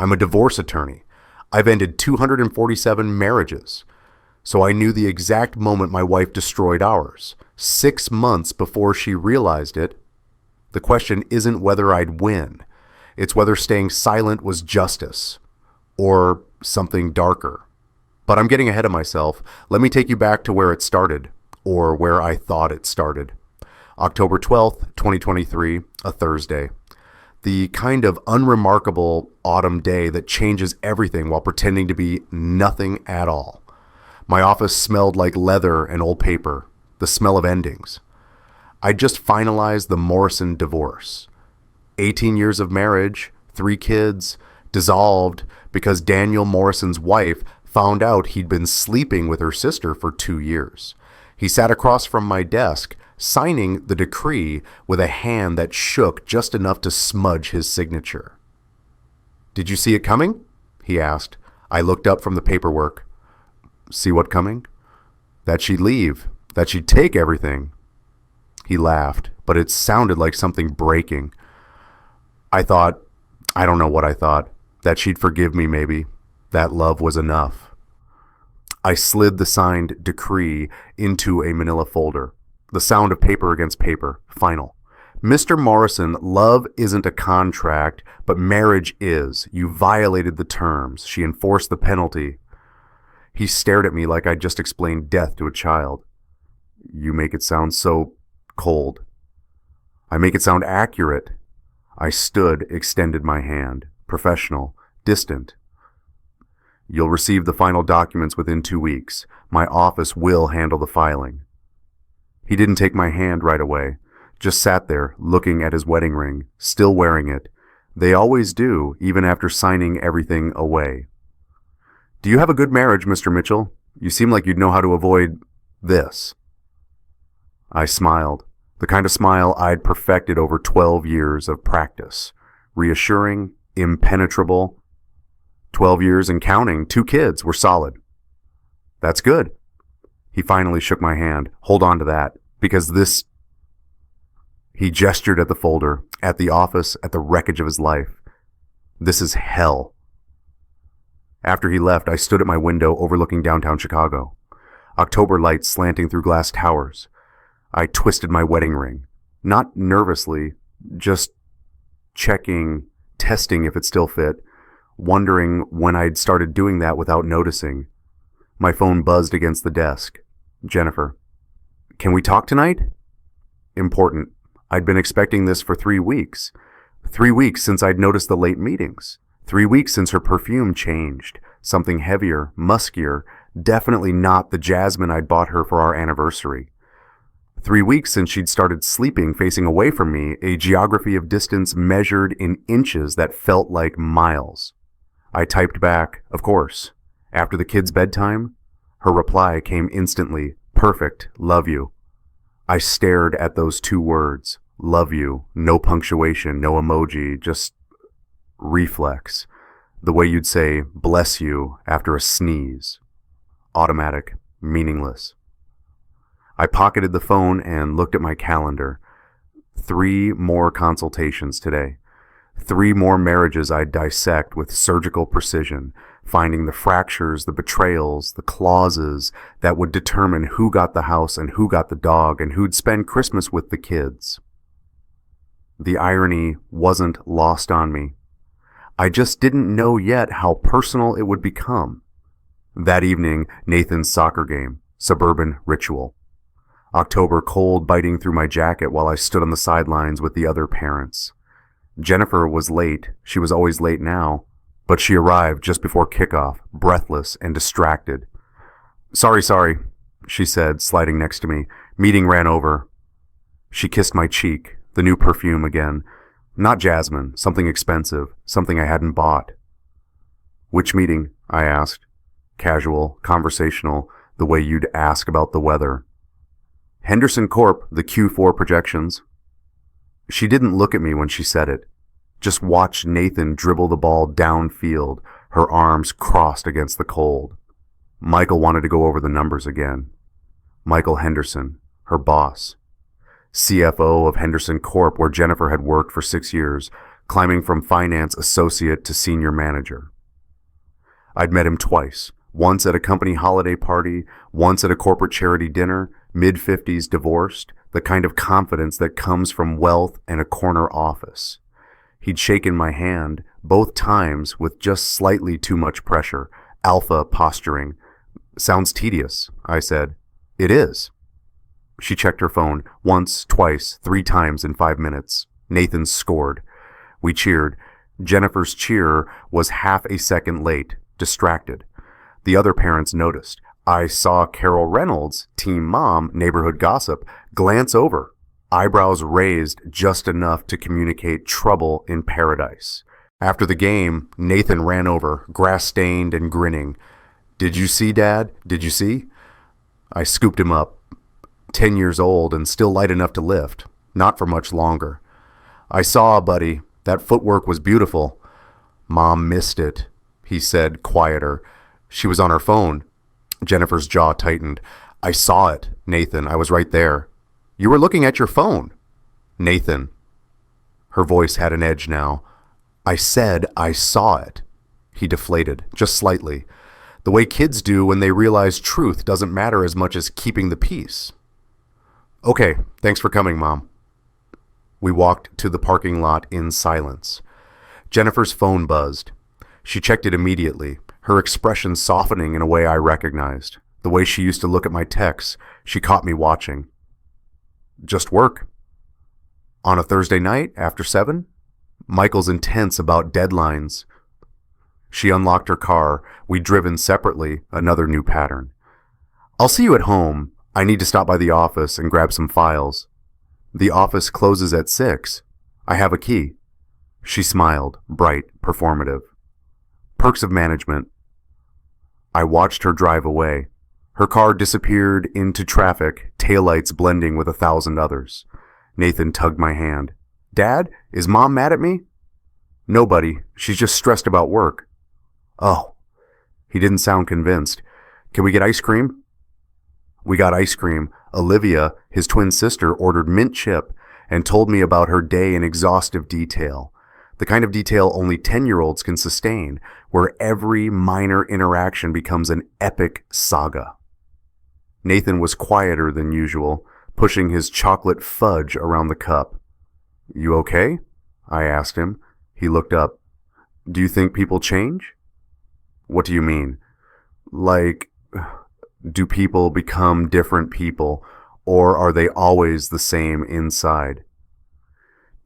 I'm a divorce attorney. I've ended 247 marriages. So I knew the exact moment my wife destroyed ours, 6 months before she realized it. The question isn't whether I'd win. It's whether staying silent was justice or something darker. But I'm getting ahead of myself. Let me take you back to where it started, or where I thought it started. October 12th, 2023, a Thursday. The kind of unremarkable autumn day that changes everything while pretending to be nothing at all. My office smelled like leather and old paper, the smell of endings. I just finalized the Morrison divorce. 18 years of marriage, 3 kids, dissolved because Daniel Morrison's wife found out he'd been sleeping with her sister for 2 years. He sat across from my desk, signing the decree with a hand that shook just enough to smudge his signature. "Did you see it coming?" he asked. I looked up from the paperwork. "See what coming?" "That she'd leave, that she'd take everything." He laughed, but it sounded like something breaking. I don't know what I thought, that she'd forgive me maybe, that love was enough. I slid the signed decree into a manila folder. The sound of paper against paper, final. "Mr. Morrison, love isn't a contract, but marriage is. You violated the terms. She enforced the penalty." He stared at me like I'd just explained death to a child. "You make it sound so cold." "I make it sound accurate." I stood, extended my hand, professional, distant. "You'll receive the final documents within 2 weeks. My office will handle the filing." He didn't take my hand right away, just sat there looking at his wedding ring, still wearing it. They always do, even after signing everything away. "Do you have a good marriage, Mr. Mitchell? You seem like you'd know how to avoid this." I smiled, the kind of smile I'd perfected over 12 years of practice. Reassuring, impenetrable. 12 years and counting, 2 kids, we're solid. "That's good." He finally shook my hand. "Hold on to that, because this..." He gestured at the folder, at the office, at the wreckage of his life. "This is hell." After he left, I stood at my window overlooking downtown Chicago. October lights slanting through glass towers. I twisted my wedding ring. Not nervously, just testing if it still fit, wondering when I'd started doing that without noticing. My phone buzzed against the desk. Jennifer. "Can we talk tonight?" Important. I'd been expecting this for 3 weeks. 3 weeks since I'd noticed the late meetings. 3 weeks since her perfume changed. Something heavier, muskier, definitely not the jasmine I'd bought her for our anniversary. 3 weeks since she'd started sleeping facing away from me, a geography of distance measured in inches that felt like miles. I typed back, "Of course." After the kids' bedtime, her reply came instantly, "Perfect, love you." I stared at those 2 words, "love you," no punctuation, no emoji, just reflex. The way you'd say, "bless you," after a sneeze. Automatic, meaningless. I pocketed the phone and looked at my calendar. 3 more consultations today. 3 more marriages I'd dissect with surgical precision, finding the fractures, the betrayals, the clauses that would determine who got the house and who got the dog and who'd spend Christmas with the kids. The irony wasn't lost on me. I just didn't know yet how personal it would become. That evening, Nathan's soccer game, suburban ritual. October cold biting through my jacket while I stood on the sidelines with the other parents. Jennifer was late. She was always late now, but she arrived just before kickoff, breathless and distracted. Sorry, she said, sliding next to me. "Meeting ran over." She kissed my cheek, the new perfume again. Not jasmine, something expensive, something I hadn't bought. "Which meeting?" I asked. Casual, conversational, the way you'd ask about the weather. "Henderson Corp, the Q4 projections." She didn't look at me when she said it. Just watched Nathan dribble the ball downfield, her arms crossed against the cold. Michael wanted to go over the numbers again. Michael Henderson, her boss. CFO of Henderson Corp, where Jennifer had worked for 6 years, climbing from finance associate to senior manager. I'd met him twice, once at a company holiday party, once at a corporate charity dinner, mid-50s, divorced, the kind of confidence that comes from wealth and a corner office. He'd shaken my hand, both times with just slightly too much pressure, alpha posturing. "Sounds tedious," I said. "It is." She checked her phone once, twice, 3 times in 5 minutes. Nathan scored. We cheered. Jennifer's cheer was half a second late, distracted. The other parents noticed. I saw Carol Reynolds, team mom, neighborhood gossip, glance over, eyebrows raised just enough to communicate trouble in paradise. After the game, Nathan ran over, grass-stained and grinning. "Did you see, Dad? Did you see?" I scooped him up. 10 years old and still light enough to lift. Not for much longer. "I saw, buddy. That footwork was beautiful." "Mom missed it," he said, quieter. "She was on her phone." Jennifer's jaw tightened. "I saw it, Nathan. I was right there." "You were looking at your phone." "Nathan." Her voice had an edge now. "I said I saw it." He deflated, just slightly. The way kids do when they realize truth doesn't matter as much as keeping the peace. "Okay, thanks for coming, Mom." We walked to the parking lot in silence. Jennifer's phone buzzed. She checked it immediately, her expression softening in a way I recognized. The way she used to look at my texts, she caught me watching. "Just work." "On a Thursday night after 7? Michael's intense about deadlines." She unlocked her car. We'd driven separately, another new pattern. "I'll see you at home. I need to stop by the office and grab some files." "The office closes at 6. I have a key." She smiled, bright, performative. "Perks of management." I watched her drive away. Her car disappeared into traffic, taillights blending with 1,000 others. Nathan tugged my hand. "Dad, is Mom mad at me?" "No, buddy. She's just stressed about work." "Oh." He didn't sound convinced. "Can we get ice cream?" We got ice cream. Olivia, his twin sister, ordered mint chip and told me about her day in exhaustive detail. The kind of detail only 10-year-olds can sustain, where every minor interaction becomes an epic saga. Nathan was quieter than usual, pushing his chocolate fudge around the cup. "You okay?" I asked him. He looked up. "Do you think people change?" "What do you mean?" "Like, do people become different people, or are they always the same inside?"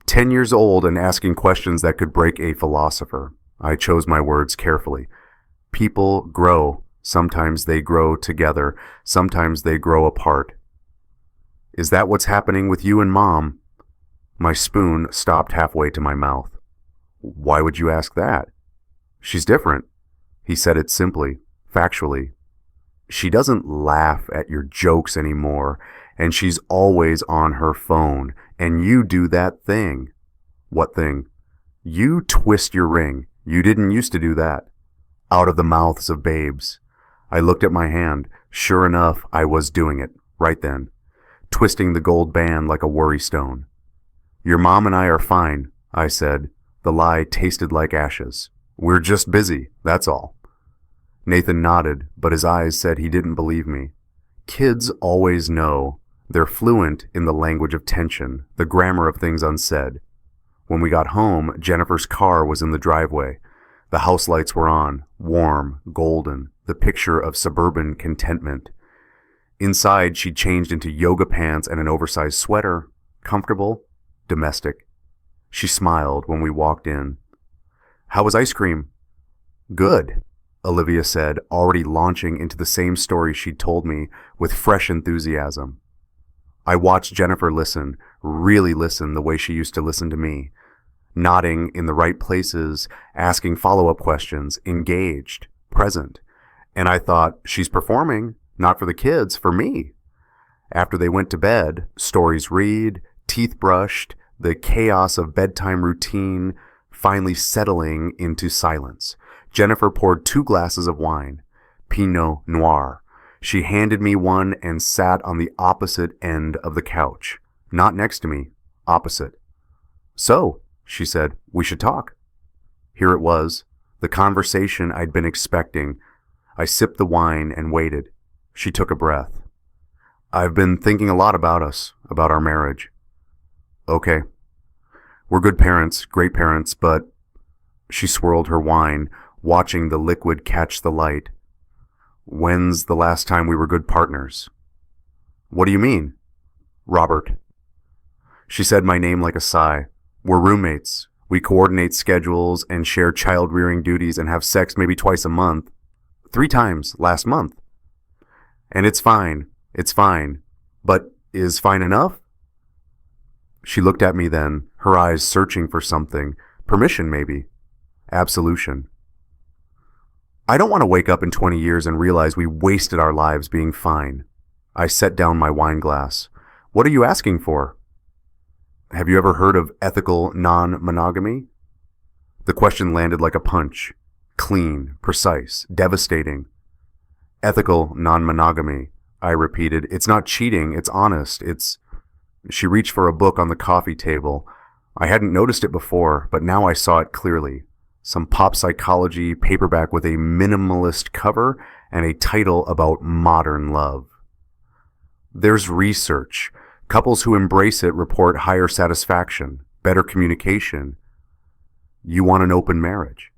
10 years old and asking questions that could break a philosopher. I chose my words carefully. People grow. Sometimes they grow together. Sometimes they grow apart. "Is that what's happening with you and Mom?" My spoon stopped halfway to my mouth. "Why would you ask that?" "She's different." He said it simply, factually. "She doesn't laugh at your jokes anymore, and she's always on her phone, and you do that thing." "What thing?" "You twist your ring. You didn't used to do that." Out of the mouths of babes. I looked at my hand. Sure enough, I was doing it, right then, twisting the gold band like a worry stone. "Your mom and I are fine," I said. The lie tasted like ashes. "We're just busy, that's all." Nathan nodded, but his eyes said he didn't believe me. Kids always know. They're fluent in the language of tension, the grammar of things unsaid. When we got home, Jennifer's car was in the driveway. The house lights were on, warm, golden, the picture of suburban contentment. Inside, she changed into yoga pants and an oversized sweater. Comfortable, domestic. She smiled when we walked in. "How was ice cream?" "Good," Olivia said, already launching into the same story she'd told me with fresh enthusiasm. I watched Jennifer listen, really listen the way she used to listen to me. Nodding in the right places, asking follow-up questions, engaged, present. And I thought, she's performing, not for the kids, for me. After they went to bed, stories read, teeth brushed, the chaos of bedtime routine finally settling into silence. Jennifer poured 2 glasses of wine, Pinot Noir. She handed me one and sat on the opposite end of the couch. Not next to me, opposite. "So," She said, "We should talk." Here it was, the conversation I'd been expecting. I sipped the wine and waited. She took a breath. "I've been thinking a lot about us, about our marriage." "Okay. We're good parents, great parents, but..." She swirled her wine, watching the liquid catch the light. "When's the last time we were good partners?" "What do you mean?" "Robert." She said my name like a sigh. "We're roommates. We coordinate schedules and share child-rearing duties and have sex maybe twice a month. 3 times last month. And it's fine. It's fine. But is fine enough?" She looked at me then, her eyes searching for something. Permission, maybe. Absolution. "I don't want to wake up in 20 years and realize we wasted our lives being fine." I set down my wine glass. "What are you asking for?" "Have you ever heard of ethical non-monogamy?" The question landed like a punch. Clean, precise, devastating. "Ethical non-monogamy," I repeated. "It's not cheating, it's honest, it's..." She reached for a book on the coffee table. I hadn't noticed it before, but now I saw it clearly. Some pop psychology paperback with a minimalist cover and a title about modern love. There's research. Couples who embrace it report higher satisfaction, better communication. You want an open marriage.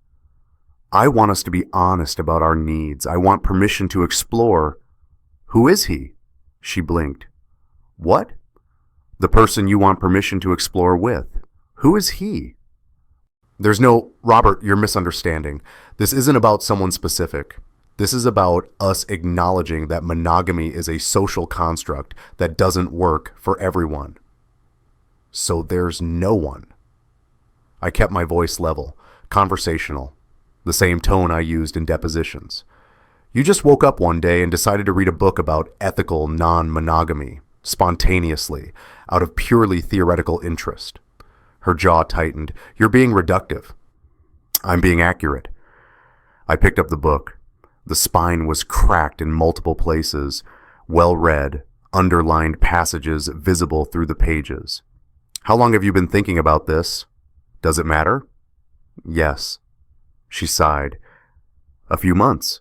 I want us to be honest about our needs. I want permission to explore. Who is he? She blinked. What? The person you want permission to explore with. Who is he? There's no, Robert, you're misunderstanding. This isn't about someone specific. This is about us acknowledging that monogamy is a social construct that doesn't work for everyone. So there's no one. I kept my voice level, conversational, the same tone I used in depositions. You just woke up one day and decided to read a book about ethical non-monogamy, spontaneously, out of purely theoretical interest. Her jaw tightened. You're being reductive. I'm being accurate. I picked up the book. The spine was cracked in multiple places, well read, underlined passages visible through the pages. How long have you been thinking about this? Does it matter? Yes. She sighed. A few months.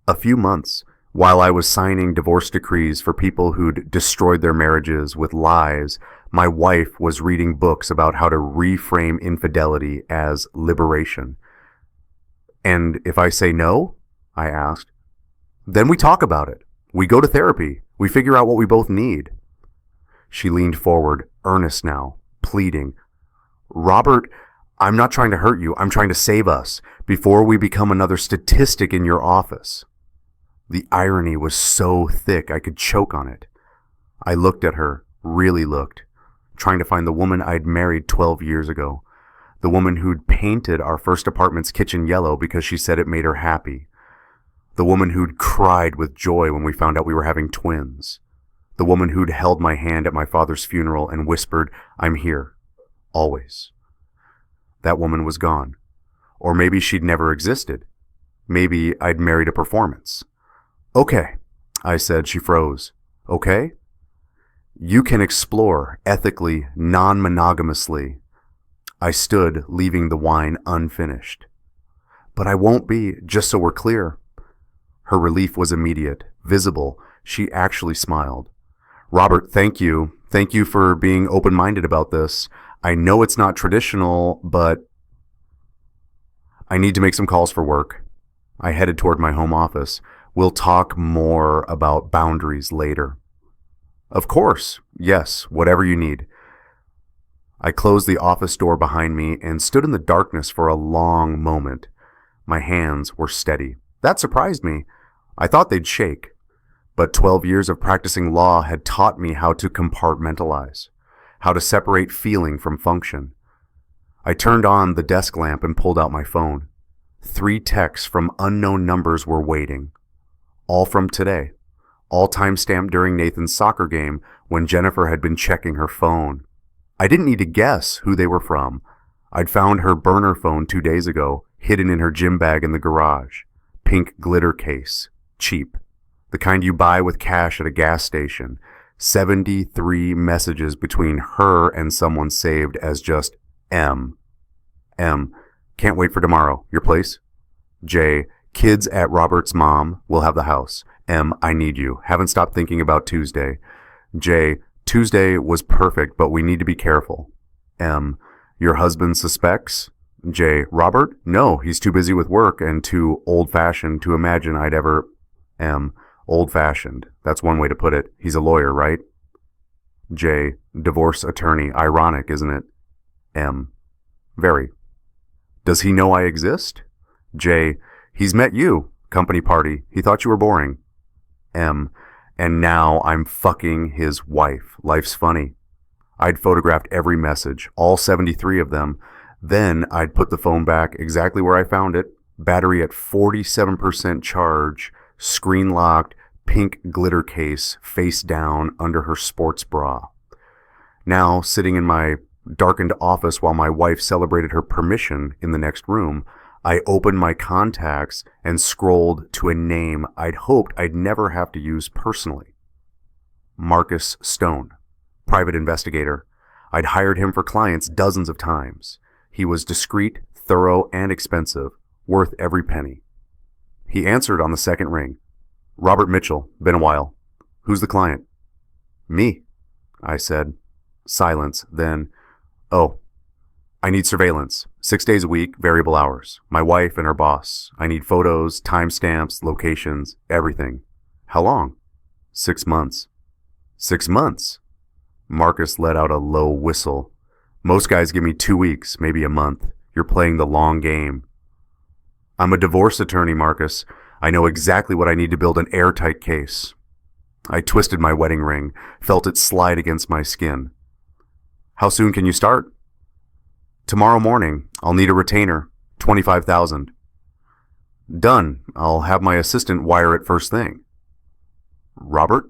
A few months, while I was signing divorce decrees for people who'd destroyed their marriages with lies, my wife was reading books about how to reframe infidelity as liberation. And if I say no? I asked. Then we talk about it. We go to therapy. We figure out what we both need. She leaned forward, earnest now, pleading. Robert, I'm not trying to hurt you. I'm trying to save us before we become another statistic in your office. The irony was so thick I could choke on it. I looked at her, really looked, trying to find the woman I'd married 12 years ago, the woman who'd painted our first apartment's kitchen yellow because she said it made her happy, the woman who'd cried with joy when we found out we were having twins, the woman who'd held my hand at my father's funeral and whispered, I'm here, always. That woman was gone. Or maybe she'd never existed. Maybe I'd married a performance. Okay, I said. She froze. Okay? You can explore ethically, non-monogamously. I stood, leaving the wine unfinished. But I won't be, just so we're clear. Her relief was immediate, visible. She actually smiled. Robert, thank you. Thank you for being open-minded about this. I know it's not traditional, but I need to make some calls for work. I headed toward my home office. We'll talk more about boundaries later. Of course. Yes, whatever you need. I closed the office door behind me and stood in the darkness for a long moment. My hands were steady. That surprised me. I thought they'd shake. But 12 years of practicing law had taught me how to compartmentalize, how to separate feeling from function. I turned on the desk lamp and pulled out my phone. 3 texts from unknown numbers were waiting. All from today. All time-stamped during Nathan's soccer game when Jennifer had been checking her phone. I didn't need to guess who they were from. I'd found her burner phone 2 days ago, hidden in her gym bag in the garage. Pink glitter case. Cheap. The kind you buy with cash at a gas station. 73 messages between her and someone saved as just M. M. Can't wait for tomorrow. Your place? J. Kids at Robert's mom will have the house. M. I need you. Haven't stopped thinking about Tuesday. J. Tuesday was perfect, but we need to be careful. M. Your husband suspects? J. Robert? No, he's too busy with work and too old-fashioned to imagine I'd ever... M. Old-fashioned. That's one way to put it. He's a lawyer, right? J. Divorce attorney. Ironic, isn't it? M. Very. Does he know I exist? J. He's met you. Company party. He thought you were boring. M. And now I'm fucking his wife. Life's funny. I'd photographed every message, all 73 of them. Then I'd put the phone back exactly where I found it. Battery at 47% charge, screen locked, pink glitter case face down under her sports bra. Now, sitting in my darkened office while my wife celebrated her permission in the next room, I opened my contacts and scrolled to a name I'd hoped I'd never have to use personally. Marcus Stone, private investigator. I'd hired him for clients dozens of times. He was discreet, thorough, and expensive, worth every penny. He answered on the second ring. Robert Mitchell, been a while. Who's the client? Me, I said. Silence, then, oh, I need surveillance. 6 days a week, variable hours. My wife and her boss. I need photos, timestamps, locations, everything. How long? 6 months. 6 months? Marcus let out a low whistle. Most guys give me 2 weeks, maybe a month. You're playing the long game. I'm a divorce attorney, Marcus. I know exactly what I need to build an airtight case. I twisted my wedding ring, felt it slide against my skin. How soon can you start? Tomorrow morning. I'll need a retainer. $25,000. Done. I'll have my assistant wire it first thing. Robert?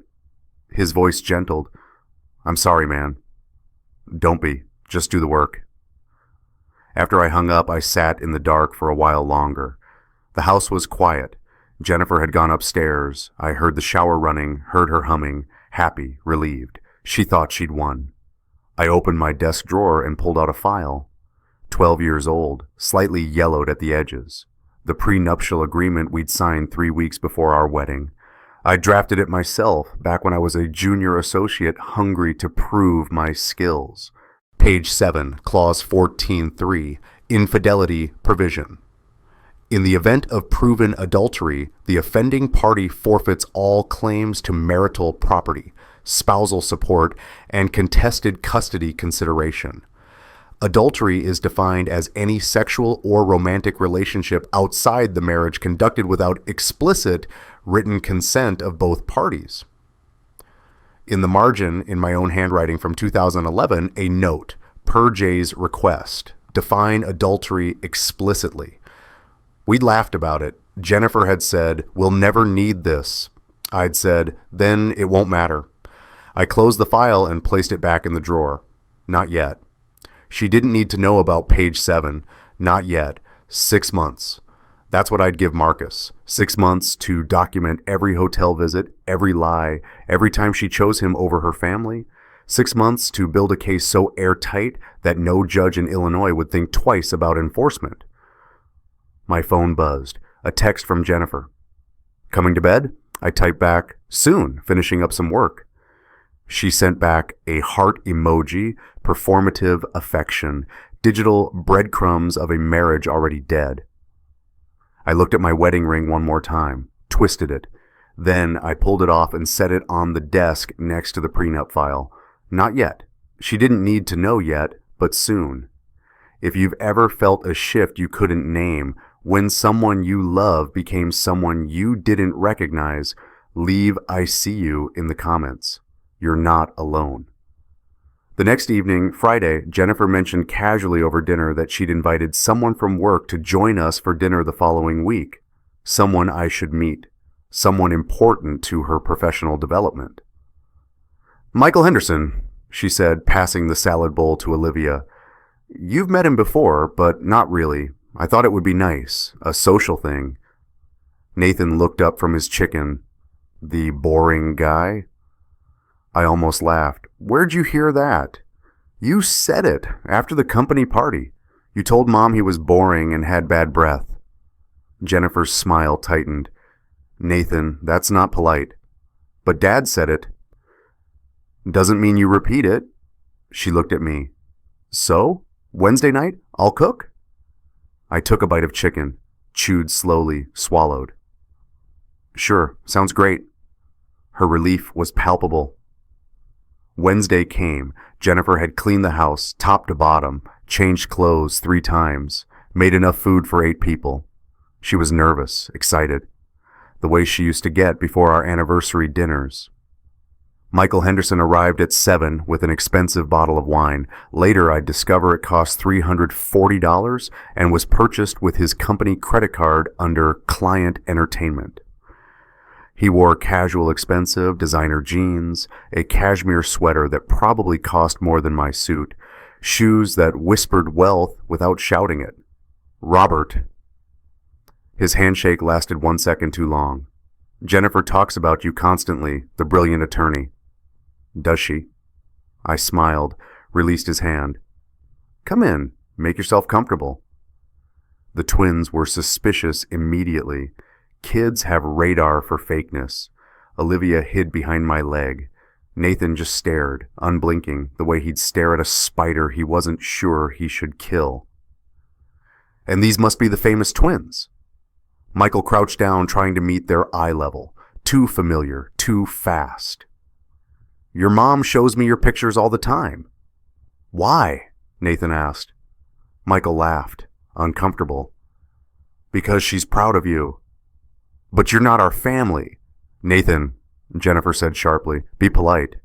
His voice gentled. I'm sorry, man. Don't be. Just do the work. After I hung up, I sat in the dark for a while longer. The house was quiet. Jennifer had gone upstairs. I heard the shower running, heard her humming, happy, relieved. She thought she'd won. I opened my desk drawer and pulled out a file. 12 years old, slightly yellowed at the edges. The prenuptial agreement we'd signed 3 weeks before our wedding. I drafted it myself back when I was a junior associate hungry to prove my skills. Page 7, Clause 14.3, Infidelity Provision. In the event of proven adultery, the offending party forfeits all claims to marital property, spousal support, and contested custody consideration. Adultery is defined as any sexual or romantic relationship outside the marriage conducted without explicit written consent of both parties. In the margin, in my own handwriting from 2011, a note, per Jay's request, define adultery explicitly. We'd laughed about it. Jennifer had said, we'll never need this. I'd said, then it won't matter. I closed the file and placed it back in the drawer. Not yet. She didn't need to know about page 7. Not yet. 6 months. That's what I'd give Marcus. 6 months to document every hotel visit, every lie, every time she chose him over her family. 6 months to build a case so airtight that no judge in Illinois would think twice about enforcement. My phone buzzed. A text from Jennifer. Coming to bed? I typed back, soon, finishing up some work. She sent back a heart emoji, performative affection, digital breadcrumbs of a marriage already dead. I looked at my wedding ring one more time, twisted it. Then I pulled it off and set it on the desk next to the prenup file. Not yet. She didn't need to know yet, but soon. If you've ever felt a shift you couldn't name, when someone you love became someone you didn't recognize, leave I see you in the comments. You're not alone. The next evening, Friday, Jennifer mentioned casually over dinner that she'd invited someone from work to join us for dinner the following week. Someone I should meet. Someone important to her professional development. Michael Henderson, she said, passing the salad bowl to Olivia. You've met him before, but not really. I thought it would be nice, a social thing. Nathan looked up from his chicken. The boring guy? I almost laughed. Where'd you hear that? You said it after the company party. You told Mom he was boring and had bad breath. Jennifer's smile tightened. Nathan, that's not polite. But Dad said it. Doesn't mean you repeat it. She looked at me. So? Wednesday night? I'll cook? I took a bite of chicken, chewed slowly, swallowed. Sure, sounds great. Her relief was palpable. Wednesday came. Jennifer had cleaned the house, top to bottom, changed clothes 3 times, made enough food for 8 people. She was nervous, excited, the way she used to get before our anniversary dinners. Michael Henderson arrived at 7 with an expensive bottle of wine. Later, I'd discover it cost $340 and was purchased with his company credit card under Client Entertainment. He wore casual, expensive designer jeans, a cashmere sweater that probably cost more than my suit, shoes that whispered wealth without shouting it. Robert. His handshake lasted 1 second too long. Jennifer talks about you constantly, the brilliant attorney. Does she? I smiled, released his hand. Come in, make yourself comfortable. The twins were suspicious immediately. Kids have radar for fakeness. Olivia hid behind my leg. Nathan just stared, unblinking, the way he'd stare at a spider he wasn't sure he should kill. And these must be the famous twins. Michael crouched down, trying to meet their eye level. Too familiar, too fast. Your mom shows me your pictures all the time. Why? Nathan asked. Michael laughed, uncomfortable. Because she's proud of you. But you're not our family. Nathan, Jennifer said sharply, be polite.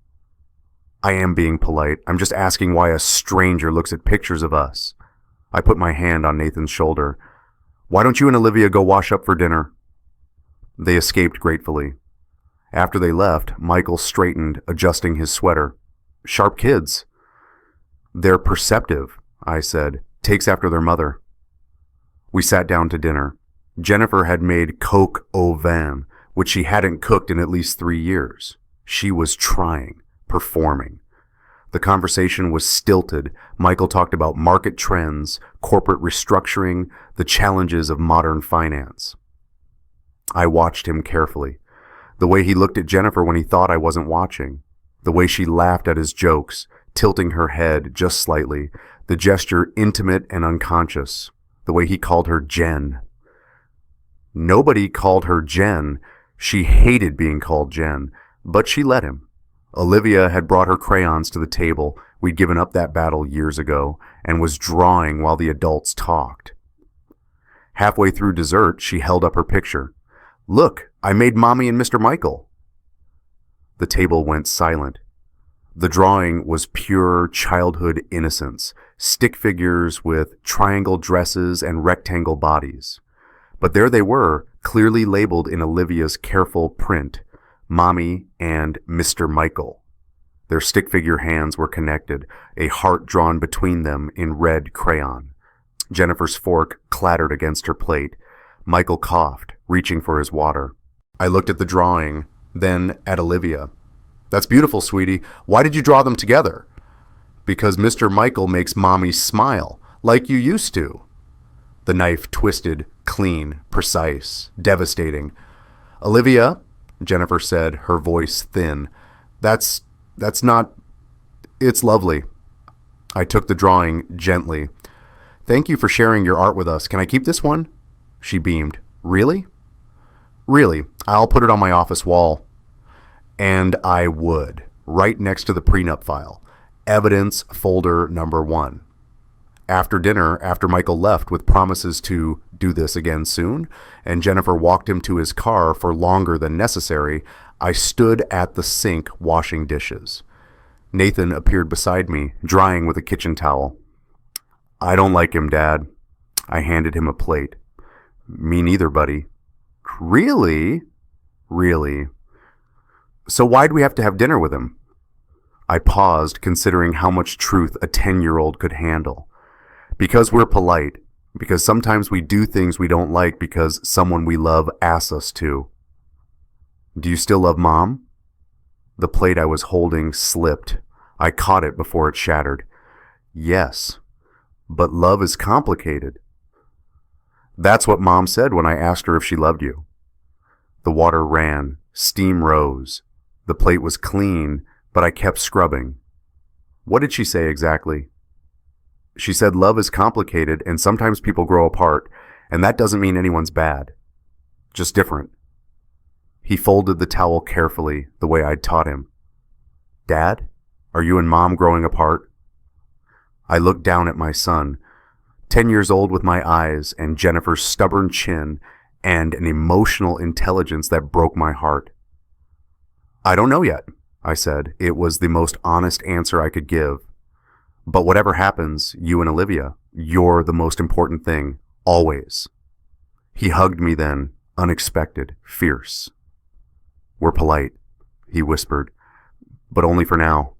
I am being polite. I'm just asking why a stranger looks at pictures of us. I put my hand on Nathan's shoulder. Why don't you and Olivia go wash up for dinner? They escaped gratefully. After they left, Michael straightened, adjusting his sweater. Sharp kids. They're perceptive, I said. Takes after their mother. We sat down to dinner. Jennifer had made coq au vin, which she hadn't cooked in at least 3 years. She was trying, performing. The conversation was stilted. Michael talked about market trends, corporate restructuring, the challenges of modern finance. I watched him carefully. The way he looked at Jennifer when he thought I wasn't watching. The way she laughed at his jokes, tilting her head just slightly. The gesture intimate and unconscious. The way he called her Jen. Nobody called her Jen. She hated being called Jen, but she let him. Olivia had brought her crayons to the table. We'd given up that battle years ago and was drawing while the adults talked. Halfway through dessert, she held up her picture. Look, I made Mommy and Mr. Michael. The table went silent. The drawing was pure childhood innocence, stick figures with triangle dresses and rectangle bodies. But there they were, clearly labeled in Olivia's careful print, Mommy and Mr. Michael. Their stick figure hands were connected, a heart drawn between them in red crayon. Jennifer's fork clattered against her plate. Michael coughed, reaching for his water. I looked at the drawing, then at Olivia. That's beautiful, sweetie. Why did you draw them together? Because Mr. Michael makes Mommy smile, like you used to. The knife twisted, clean, precise, devastating. Olivia, Jennifer said, her voice thin. That's not... It's lovely. I took the drawing gently. Thank you for sharing your art with us. Can I keep this one? She beamed. Really? Really. I'll put it on my office wall. And I would. Right next to the prenup file. Evidence folder number 1. After dinner, after Michael left with promises to do this again soon, and Jennifer walked him to his car for longer than necessary, I stood at the sink washing dishes. Nathan appeared beside me, drying with a kitchen towel. I don't like him, Dad. I handed him a plate. Me neither, buddy. Really? Really. So why'd we have to have dinner with him? I paused, considering how much truth a 10-year-old could handle. Because we're polite. Because sometimes we do things we don't like because someone we love asks us to. Do you still love Mom? The plate I was holding slipped. I caught it before it shattered. Yes, but love is complicated. That's what Mom said when I asked her if she loved you. The water ran, steam rose. The plate was clean, but I kept scrubbing. What did she say exactly? She said love is complicated and sometimes people grow apart, and that doesn't mean anyone's bad. Just different. He folded the towel carefully, the way I'd taught him. Dad, are you and Mom growing apart? I looked down at my son, 10 years old with my eyes and Jennifer's stubborn chin and an emotional intelligence that broke my heart. I don't know yet, I said. It was the most honest answer I could give. But whatever happens, you and Olivia, you're the most important thing, always. He hugged me then, unexpected, fierce. We're polite, he whispered, but only for now.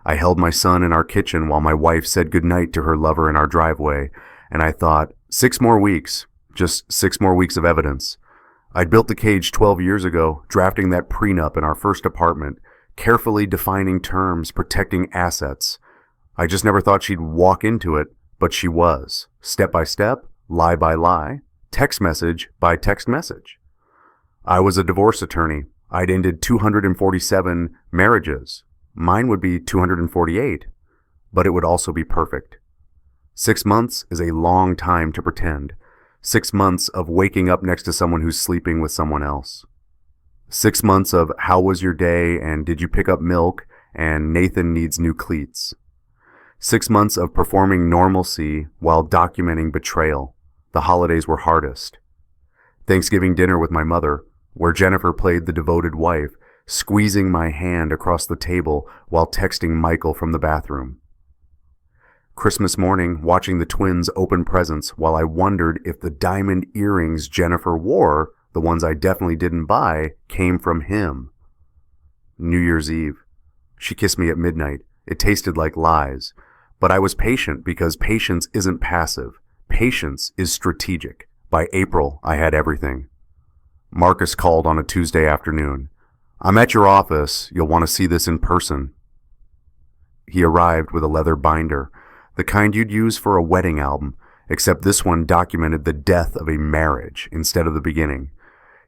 I held my son in our kitchen while my wife said goodnight to her lover in our driveway, and I thought, 6 more weeks, just 6 more weeks of evidence. I'd built the cage 12 years ago, drafting that prenup in our first apartment, carefully defining terms, protecting assets. I just never thought she'd walk into it, but she was, step by step, lie by lie, text message by text message. I was a divorce attorney. I'd ended 247 marriages. Mine would be 248, but it would also be perfect. 6 months is a long time to pretend. 6 months of waking up next to someone who's sleeping with someone else. 6 months of how was your day and did you pick up milk and Nathan needs new cleats. 6 months of performing normalcy while documenting betrayal. The holidays were hardest. Thanksgiving dinner with my mother, where Jennifer played the devoted wife, squeezing my hand across the table while texting Michael from the bathroom. Christmas morning, watching the twins open presents while I wondered if the diamond earrings Jennifer wore, the ones I definitely didn't buy, came from him. New Year's Eve. She kissed me at midnight. It tasted like lies. But I was patient because patience isn't passive. Patience is strategic. By April, I had everything. Marcus called on a Tuesday afternoon. I'm at your office. You'll want to see this in person. He arrived with a leather binder, the kind you'd use for a wedding album, except this one documented the death of a marriage instead of the beginning.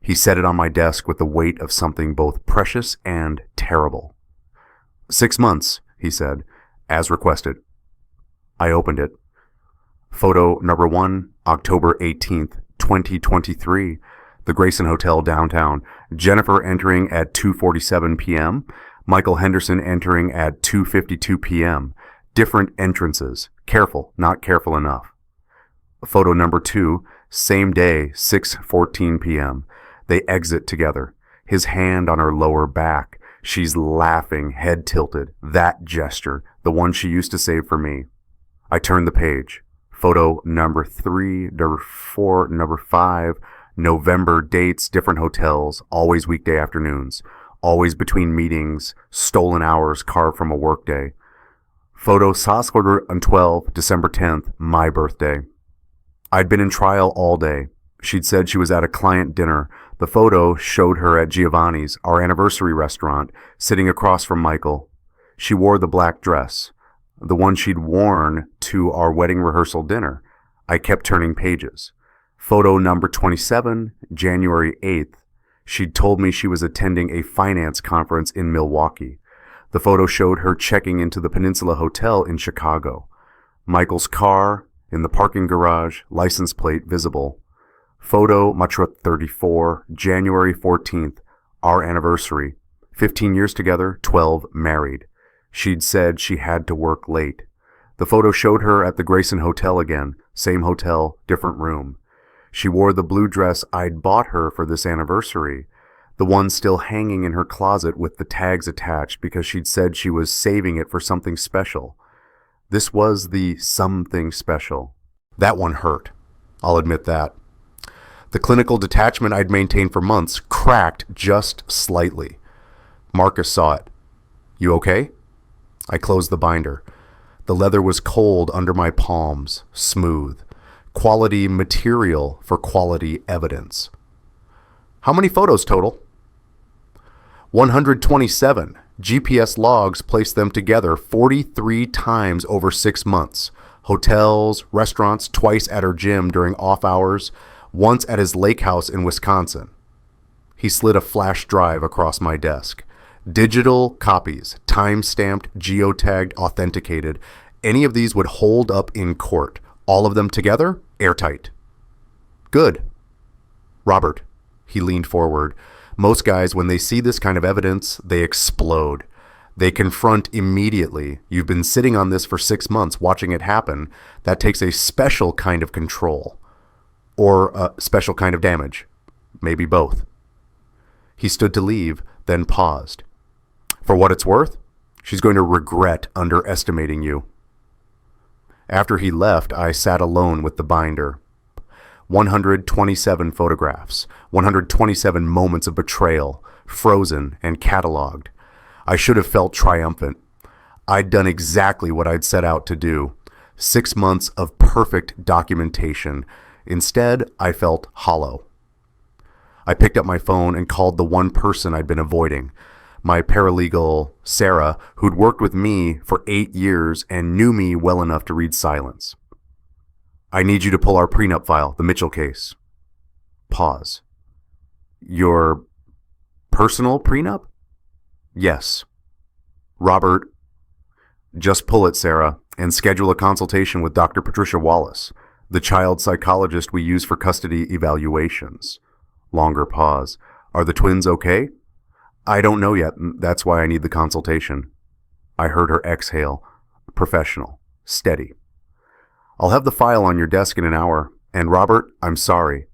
He set it on my desk with the weight of something both precious and terrible. 6 months, he said, as requested. I opened it. Photo number 1, October 18th, 2023. The Grayson Hotel downtown. Jennifer entering at 2:47 p.m. Michael Henderson entering at 2:52 p.m. Different entrances. Careful, not careful enough. Photo number 2, same day, 6:14 p.m. They exit together. His hand on her lower back. She's laughing, head tilted. That gesture, the one she used to save for me. I turned the page. Photo number 3, number 4, number 5. November dates, different hotels, always weekday afternoons, always between meetings, stolen hours carved from a workday. Photo Saskler on 12, December 10th, my birthday. I'd been in trial all day. She'd said she was at a client dinner. The photo showed her at Giovanni's, our anniversary restaurant, sitting across from Michael. She wore the black dress, the one she'd worn to our wedding rehearsal dinner. I kept turning pages. Photo number 27, January 8th. She'd told me she was attending a finance conference in Milwaukee. The photo showed her checking into the Peninsula Hotel in Chicago. Michael's car in the parking garage, license plate visible. Photo Matra 34, January 14th, our anniversary. 15 years together, 12 married. She'd said she had to work late. The photo showed her at the Grayson Hotel again, same hotel, different room. She wore the blue dress I'd bought her for this anniversary, the one still hanging in her closet with the tags attached because she'd said she was saving it for something special. This was the something special. That one hurt. I'll admit that. The clinical detachment I'd maintained for months cracked just slightly. Marcus saw it. You okay? I closed the binder. The leather was cold under my palms, smooth. Quality material for quality evidence. How many photos total? 127, GPS logs placed them together 43 times over 6 months. Hotels, restaurants, twice at her gym during off hours, once at his lake house in Wisconsin. He slid a flash drive across my desk. Digital copies, time-stamped, geotagged, authenticated. Any of these would hold up in court. All of them together, airtight. Good. Robert, he leaned forward. Most guys, when they see this kind of evidence, they explode. They confront immediately. You've been sitting on this for 6 months, watching it happen. That takes a special kind of control. Or a special kind of damage. Maybe both. He stood to leave, then paused. For what it's worth, she's going to regret underestimating you. After he left, I sat alone with the binder. 127 photographs, 127 moments of betrayal, frozen and cataloged. I should have felt triumphant. I'd done exactly what I'd set out to do. 6 months of perfect documentation. Instead, I felt hollow. I picked up my phone and called the one person I'd been avoiding. My paralegal, Sarah, who'd worked with me for 8 years and knew me well enough to read silence. I need you to pull our prenup file, the Mitchell case. Pause. Your personal prenup? Yes. Robert, just pull it, Sarah, and schedule a consultation with Dr. Patricia Wallace, the child psychologist we use for custody evaluations. Longer pause. Are the twins okay? I don't know yet. That's why I need the consultation. I heard her exhale. Professional. Steady. I'll have the file on your desk in an hour. And Robert, I'm sorry.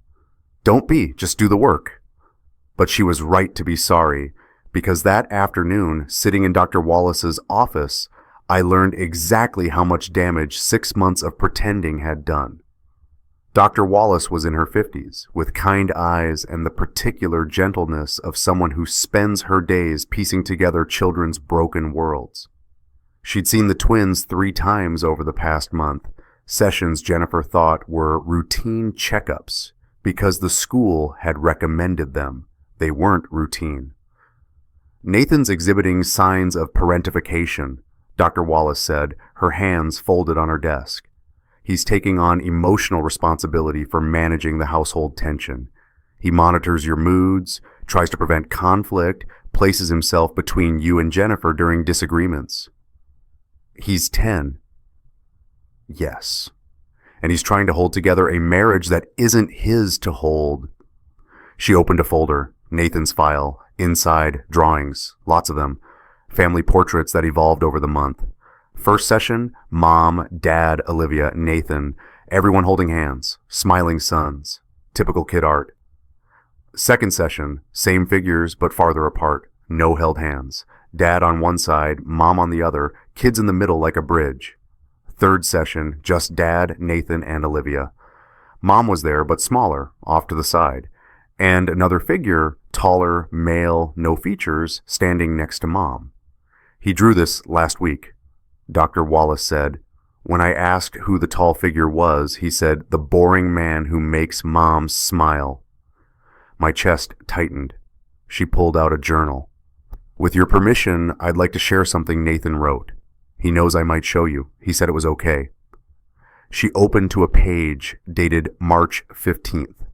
Don't be. Just do the work. But she was right to be sorry, because that afternoon, sitting in Dr. Wallace's office, I learned exactly how much damage 6 months of pretending had done. Dr. Wallace was in her 50s, with kind eyes and the particular gentleness of someone who spends her days piecing together children's broken worlds. She'd seen the twins 3 times over the past month, sessions Jennifer thought were routine checkups because the school had recommended them. They weren't routine. Nathan's exhibiting signs of parentification, Dr. Wallace said, her hands folded on her desk. He's taking on emotional responsibility for managing the household tension. He monitors your moods, tries to prevent conflict, places himself between you and Jennifer during disagreements. He's 10. Yes. And he's trying to hold together a marriage that isn't his to hold. She opened a folder, Nathan's file, inside drawings, lots of them, family portraits that evolved over the month. First session, Mom, Dad, Olivia, Nathan, everyone holding hands, smiling sons, typical kid art. Second session, same figures but farther apart, no held hands. Dad on one side, Mom on the other, kids in the middle like a bridge. Third session, just Dad, Nathan, and Olivia. Mom was there but smaller, off to the side. And another figure, taller, male, no features, standing next to Mom. He drew this last week. Dr. Wallace said. When I asked who the tall figure was, he said, the boring man who makes Mom smile. My chest tightened. She pulled out a journal. With your permission, I'd like to share something Nathan wrote. He knows I might show you. He said it was okay. She opened to a page dated March 15th.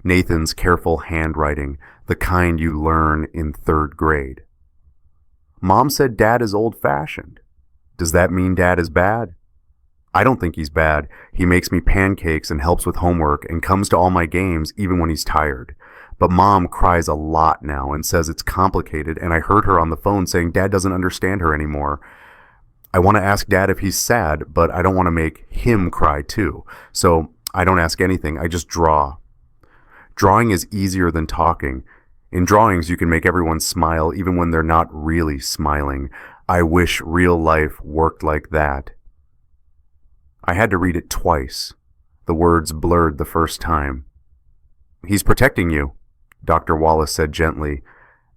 Nathan's careful handwriting, the kind you learn in 3rd grade. Mom said Dad is old-fashioned. Does that mean Dad is bad? I don't think he's bad. He makes me pancakes and helps with homework and comes to all my games even when he's tired. But Mom cries a lot now and says it's complicated, and I heard her on the phone saying Dad doesn't understand her anymore. I want to ask Dad if he's sad, but I don't want to make him cry too. So I don't ask anything. I just draw. Drawing is easier than talking. In drawings, you can make everyone smile even when they're not really smiling. I wish real life worked like that. I had to read it twice. The words blurred the first time. He's protecting you, Dr. Wallace said gently,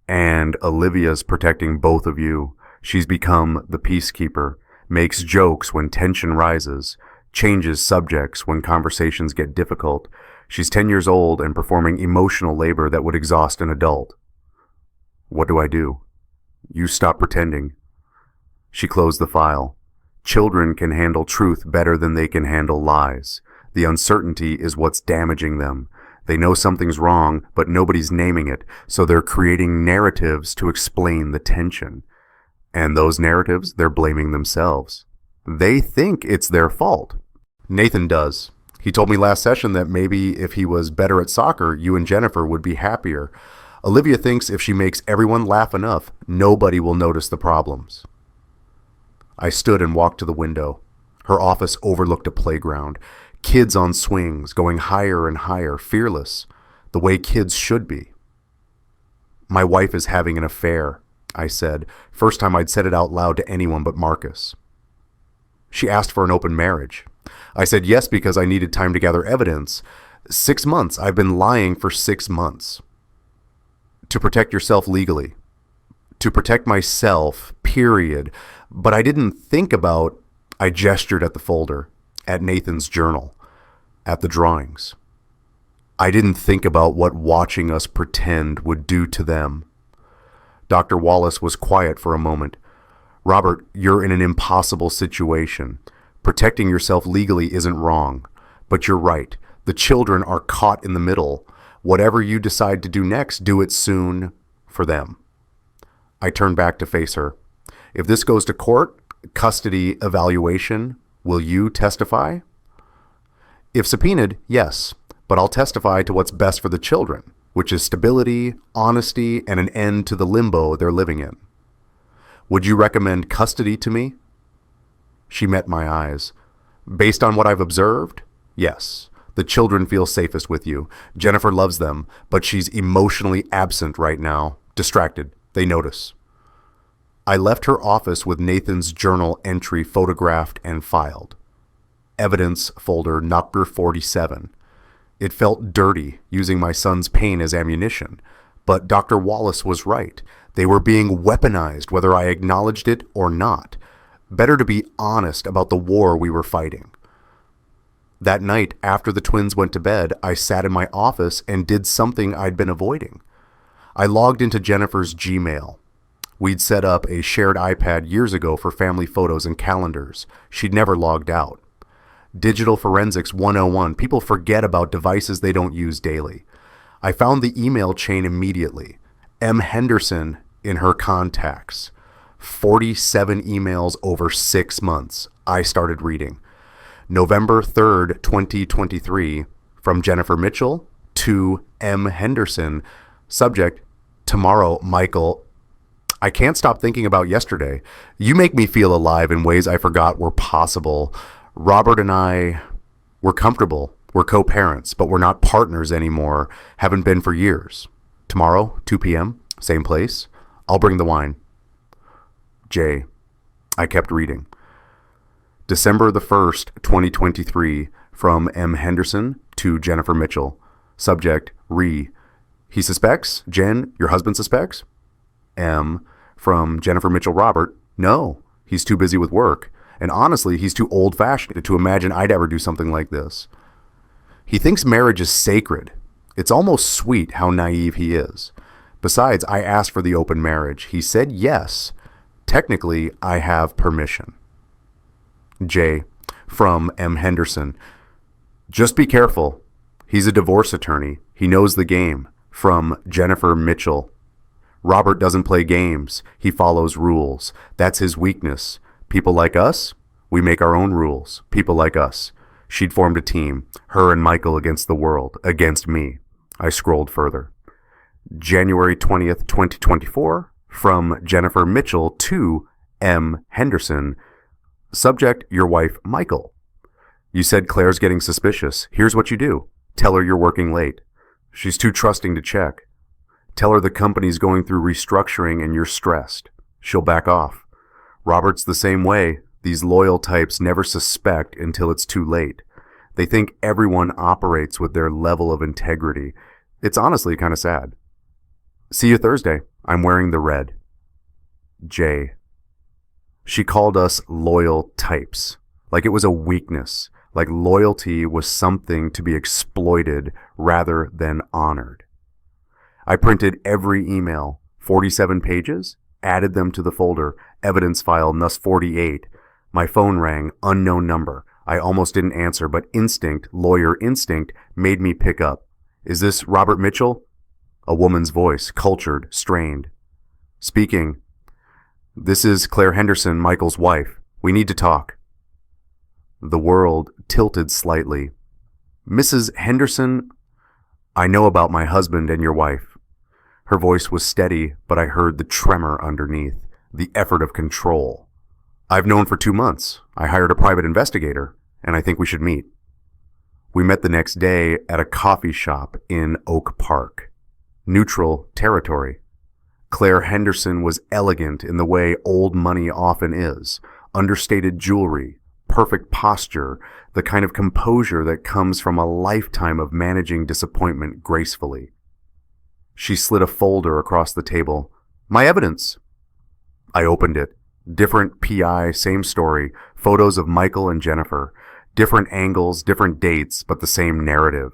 and Olivia's protecting both of you. She's become the peacekeeper, makes jokes when tension rises, changes subjects when conversations get difficult. She's 10 years old and performing emotional labor that would exhaust an adult. What do I do? You stop pretending. She closed the file. Children can handle truth better than they can handle lies. The uncertainty is what's damaging them. They know something's wrong, but nobody's naming it, so they're creating narratives to explain the tension. And those narratives, they're blaming themselves. They think it's their fault. Nathan does. He told me last session that maybe if he was better at soccer, you and Jennifer would be happier. Olivia thinks if she makes everyone laugh enough, nobody will notice the problems. I stood and walked to the window. Her office overlooked a playground. Kids on swings, going higher and higher, fearless, the way kids should be. My wife is having an affair, I said. First time I'd said it out loud to anyone but Marcus. She asked for an open marriage. I said yes because I needed time to gather evidence. 6 months. I've been lying for 6 months. To protect yourself legally. To protect myself, period. But I didn't think about, I gestured at the folder, at Nathan's journal, at the drawings. I didn't think about what watching us pretend would do to them. Dr. Wallace was quiet for a moment. Robert, you're in an impossible situation. Protecting yourself legally isn't wrong. But you're right. The children are caught in the middle. Whatever you decide to do next, do it soon for them. I turned back to face her. If this goes to court, custody evaluation, will you testify? If subpoenaed, yes, but I'll testify to what's best for the children, which is stability, honesty, and an end to the limbo they're living in. Would you recommend custody to me? She met my eyes. Based on what I've observed, yes. The children feel safest with you. Jennifer loves them, but she's emotionally absent right now. Distracted. They notice. I left her office with Nathan's journal entry photographed and filed. Evidence folder number 47. It felt dirty using my son's pain as ammunition, but Dr. Wallace was right. They were being weaponized whether I acknowledged it or not. Better to be honest about the war we were fighting. That night, after the twins went to bed, I sat in my office and did something I'd been avoiding. I logged into Jennifer's Gmail. We'd set up a shared iPad years ago for family photos and calendars. She'd never logged out. Digital Forensics 101. People forget about devices they don't use daily. I found the email chain immediately. M. Henderson in her contacts. 47 emails over 6 months. I started reading. November 3rd, 2023, from Jennifer Mitchell to M. Henderson. Subject, tomorrow, Michael. I can't stop thinking about yesterday. You make me feel alive in ways I forgot were possible. Robert and I, we're comfortable. We're co-parents, but we're not partners anymore. Haven't been for years. Tomorrow, 2 p.m., same place. I'll bring the wine. J. I kept reading. December the 1st, 2023, from M. Henderson to Jennifer Mitchell. Subject, Re. He suspects? Jen, your husband suspects? M. From Jennifer Mitchell Robert. No, he's too busy with work. And honestly, he's too old-fashioned to imagine I'd ever do something like this. He thinks marriage is sacred. It's almost sweet how naive he is. Besides, I asked for the open marriage. He said yes. Technically, I have permission. J. From M. Henderson. Just be careful. He's a divorce attorney. He knows the game. From Jennifer Mitchell. Robert doesn't play games. He follows rules. That's his weakness. People like us, we make our own rules. People like us. She'd formed a team. Her and Michael against the world. Against me. I scrolled further. January 20th, 2024. From Jennifer Mitchell to M. Henderson. Subject, your wife, Michael. You said Claire's getting suspicious. Here's what you do. Tell her you're working late. She's too trusting to check. Tell her the company's going through restructuring and you're stressed. She'll back off. Robert's the same way. These loyal types never suspect until it's too late. They think everyone operates with their level of integrity. It's honestly kind of sad. See you Thursday. I'm wearing the red. J. She called us loyal types, like it was a weakness, like loyalty was something to be exploited rather than honored. I printed every email, 47 pages, added them to the folder, evidence file NUS 48. My phone rang, unknown number. I almost didn't answer, but instinct, lawyer instinct, made me pick up. Is this Robert Mitchell? A woman's voice, cultured, strained. Speaking. This is Claire Henderson, Michael's wife. We need to talk. The world tilted slightly. Mrs. Henderson, I know about my husband and your wife. Her voice was steady, but I heard the tremor underneath, the effort of control. I've known for 2 months. I hired a private investigator, and I think we should meet. We met the next day at a coffee shop in Oak Park. Neutral territory. Claire Henderson was elegant in the way old money often is. Understated jewelry, perfect posture, the kind of composure that comes from a lifetime of managing disappointment gracefully. She slid a folder across the table. My evidence. I opened it. Different PI, same story, photos of Michael and Jennifer. Different angles, different dates, but the same narrative.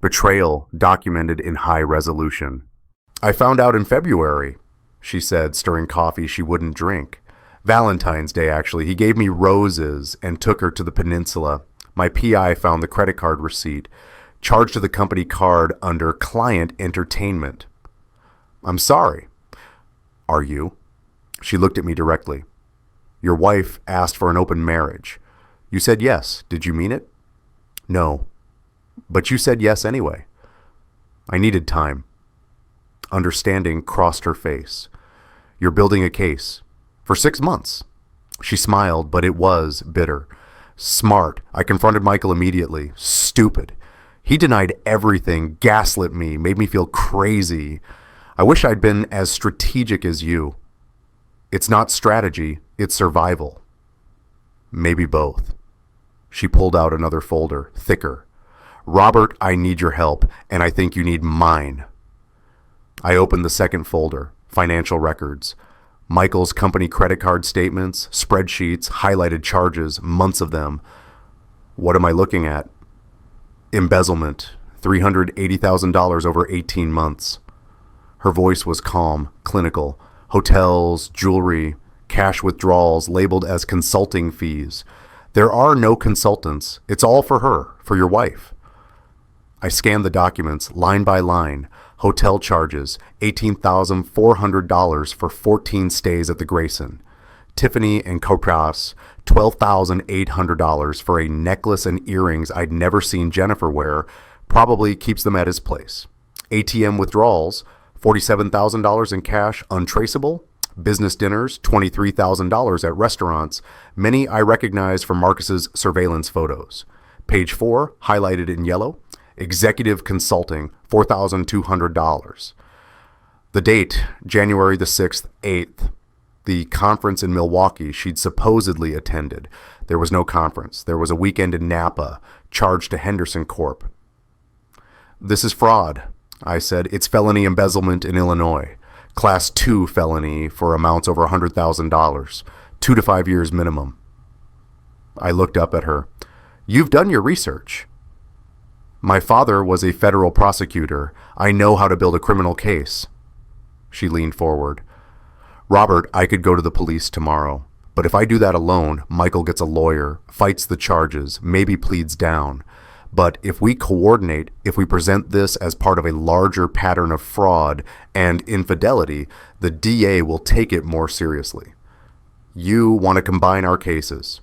Betrayal documented in high resolution. I found out in February, she said, stirring coffee she wouldn't drink. Valentine's Day, actually. He gave me roses and took her to the peninsula. My PI found the credit card receipt, charged to the company card under client entertainment. I'm sorry. Are you? She looked at me directly. Your wife asked for an open marriage. You said yes. Did you mean it? No. But you said yes anyway. I needed time. Understanding crossed her face. You're building a case. For 6 months. She smiled, but it was bitter. Smart. I confronted Michael immediately. Stupid. He denied everything, gaslit me, made me feel crazy. I wish I'd been as strategic as you. It's not strategy, it's survival. Maybe both. She pulled out another folder, thicker. Robert, I need your help, and I think you need mine. I opened the second folder, financial records. Michael's company credit card statements, spreadsheets, highlighted charges, months of them. What am I looking at? Embezzlement, $380,000 over 18 months. Her voice was calm, clinical. Hotels, jewelry, cash withdrawals labeled as consulting fees. There are no consultants. It's all for her, for your wife. I scanned the documents line by line. Hotel charges, $18,400 for 14 stays at the Grayson. Tiffany and Copras, $12,800 for a necklace and earrings I'd never seen Jennifer wear, probably keeps them at his place. ATM withdrawals, $47,000 in cash untraceable. Business dinners, $23,000 at restaurants, many I recognized from Marcus's surveillance photos. Page 4, highlighted in yellow. Executive consulting, $4,200. The date, January the 6th, 8th. The conference in Milwaukee she'd supposedly attended. There was no conference. There was a weekend in Napa, charged to Henderson Corp. This is fraud, I said. It's felony embezzlement in Illinois. Class 2 felony for amounts over $100,000. 2 to 5 years minimum. I looked up at her. You've done your research. My father was a federal prosecutor. I know how to build a criminal case. She leaned forward. Robert, I could go to the police tomorrow. But if I do that alone, Michael gets a lawyer, fights the charges, maybe pleads down. But if we coordinate, if we present this as part of a larger pattern of fraud and infidelity, the DA will take it more seriously. You want to combine our cases.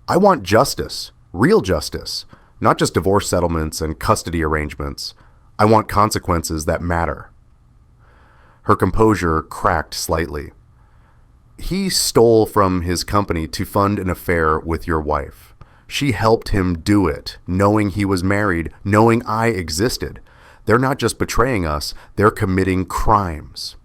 I want justice, real justice, not just divorce settlements and custody arrangements. I want consequences that matter. Her composure cracked slightly. He stole from his company to fund an affair with your wife. She helped him do it, knowing he was married, knowing I existed. They're not just betraying us, they're committing crimes.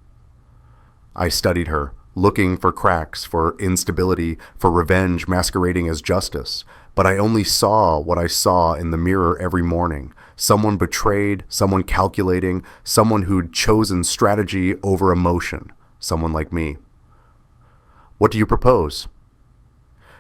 I studied her, looking for cracks, for instability, for revenge masquerading as justice. But I only saw what I saw in the mirror every morning. Someone betrayed, someone calculating, someone who'd chosen strategy over emotion. Someone like me. What do you propose?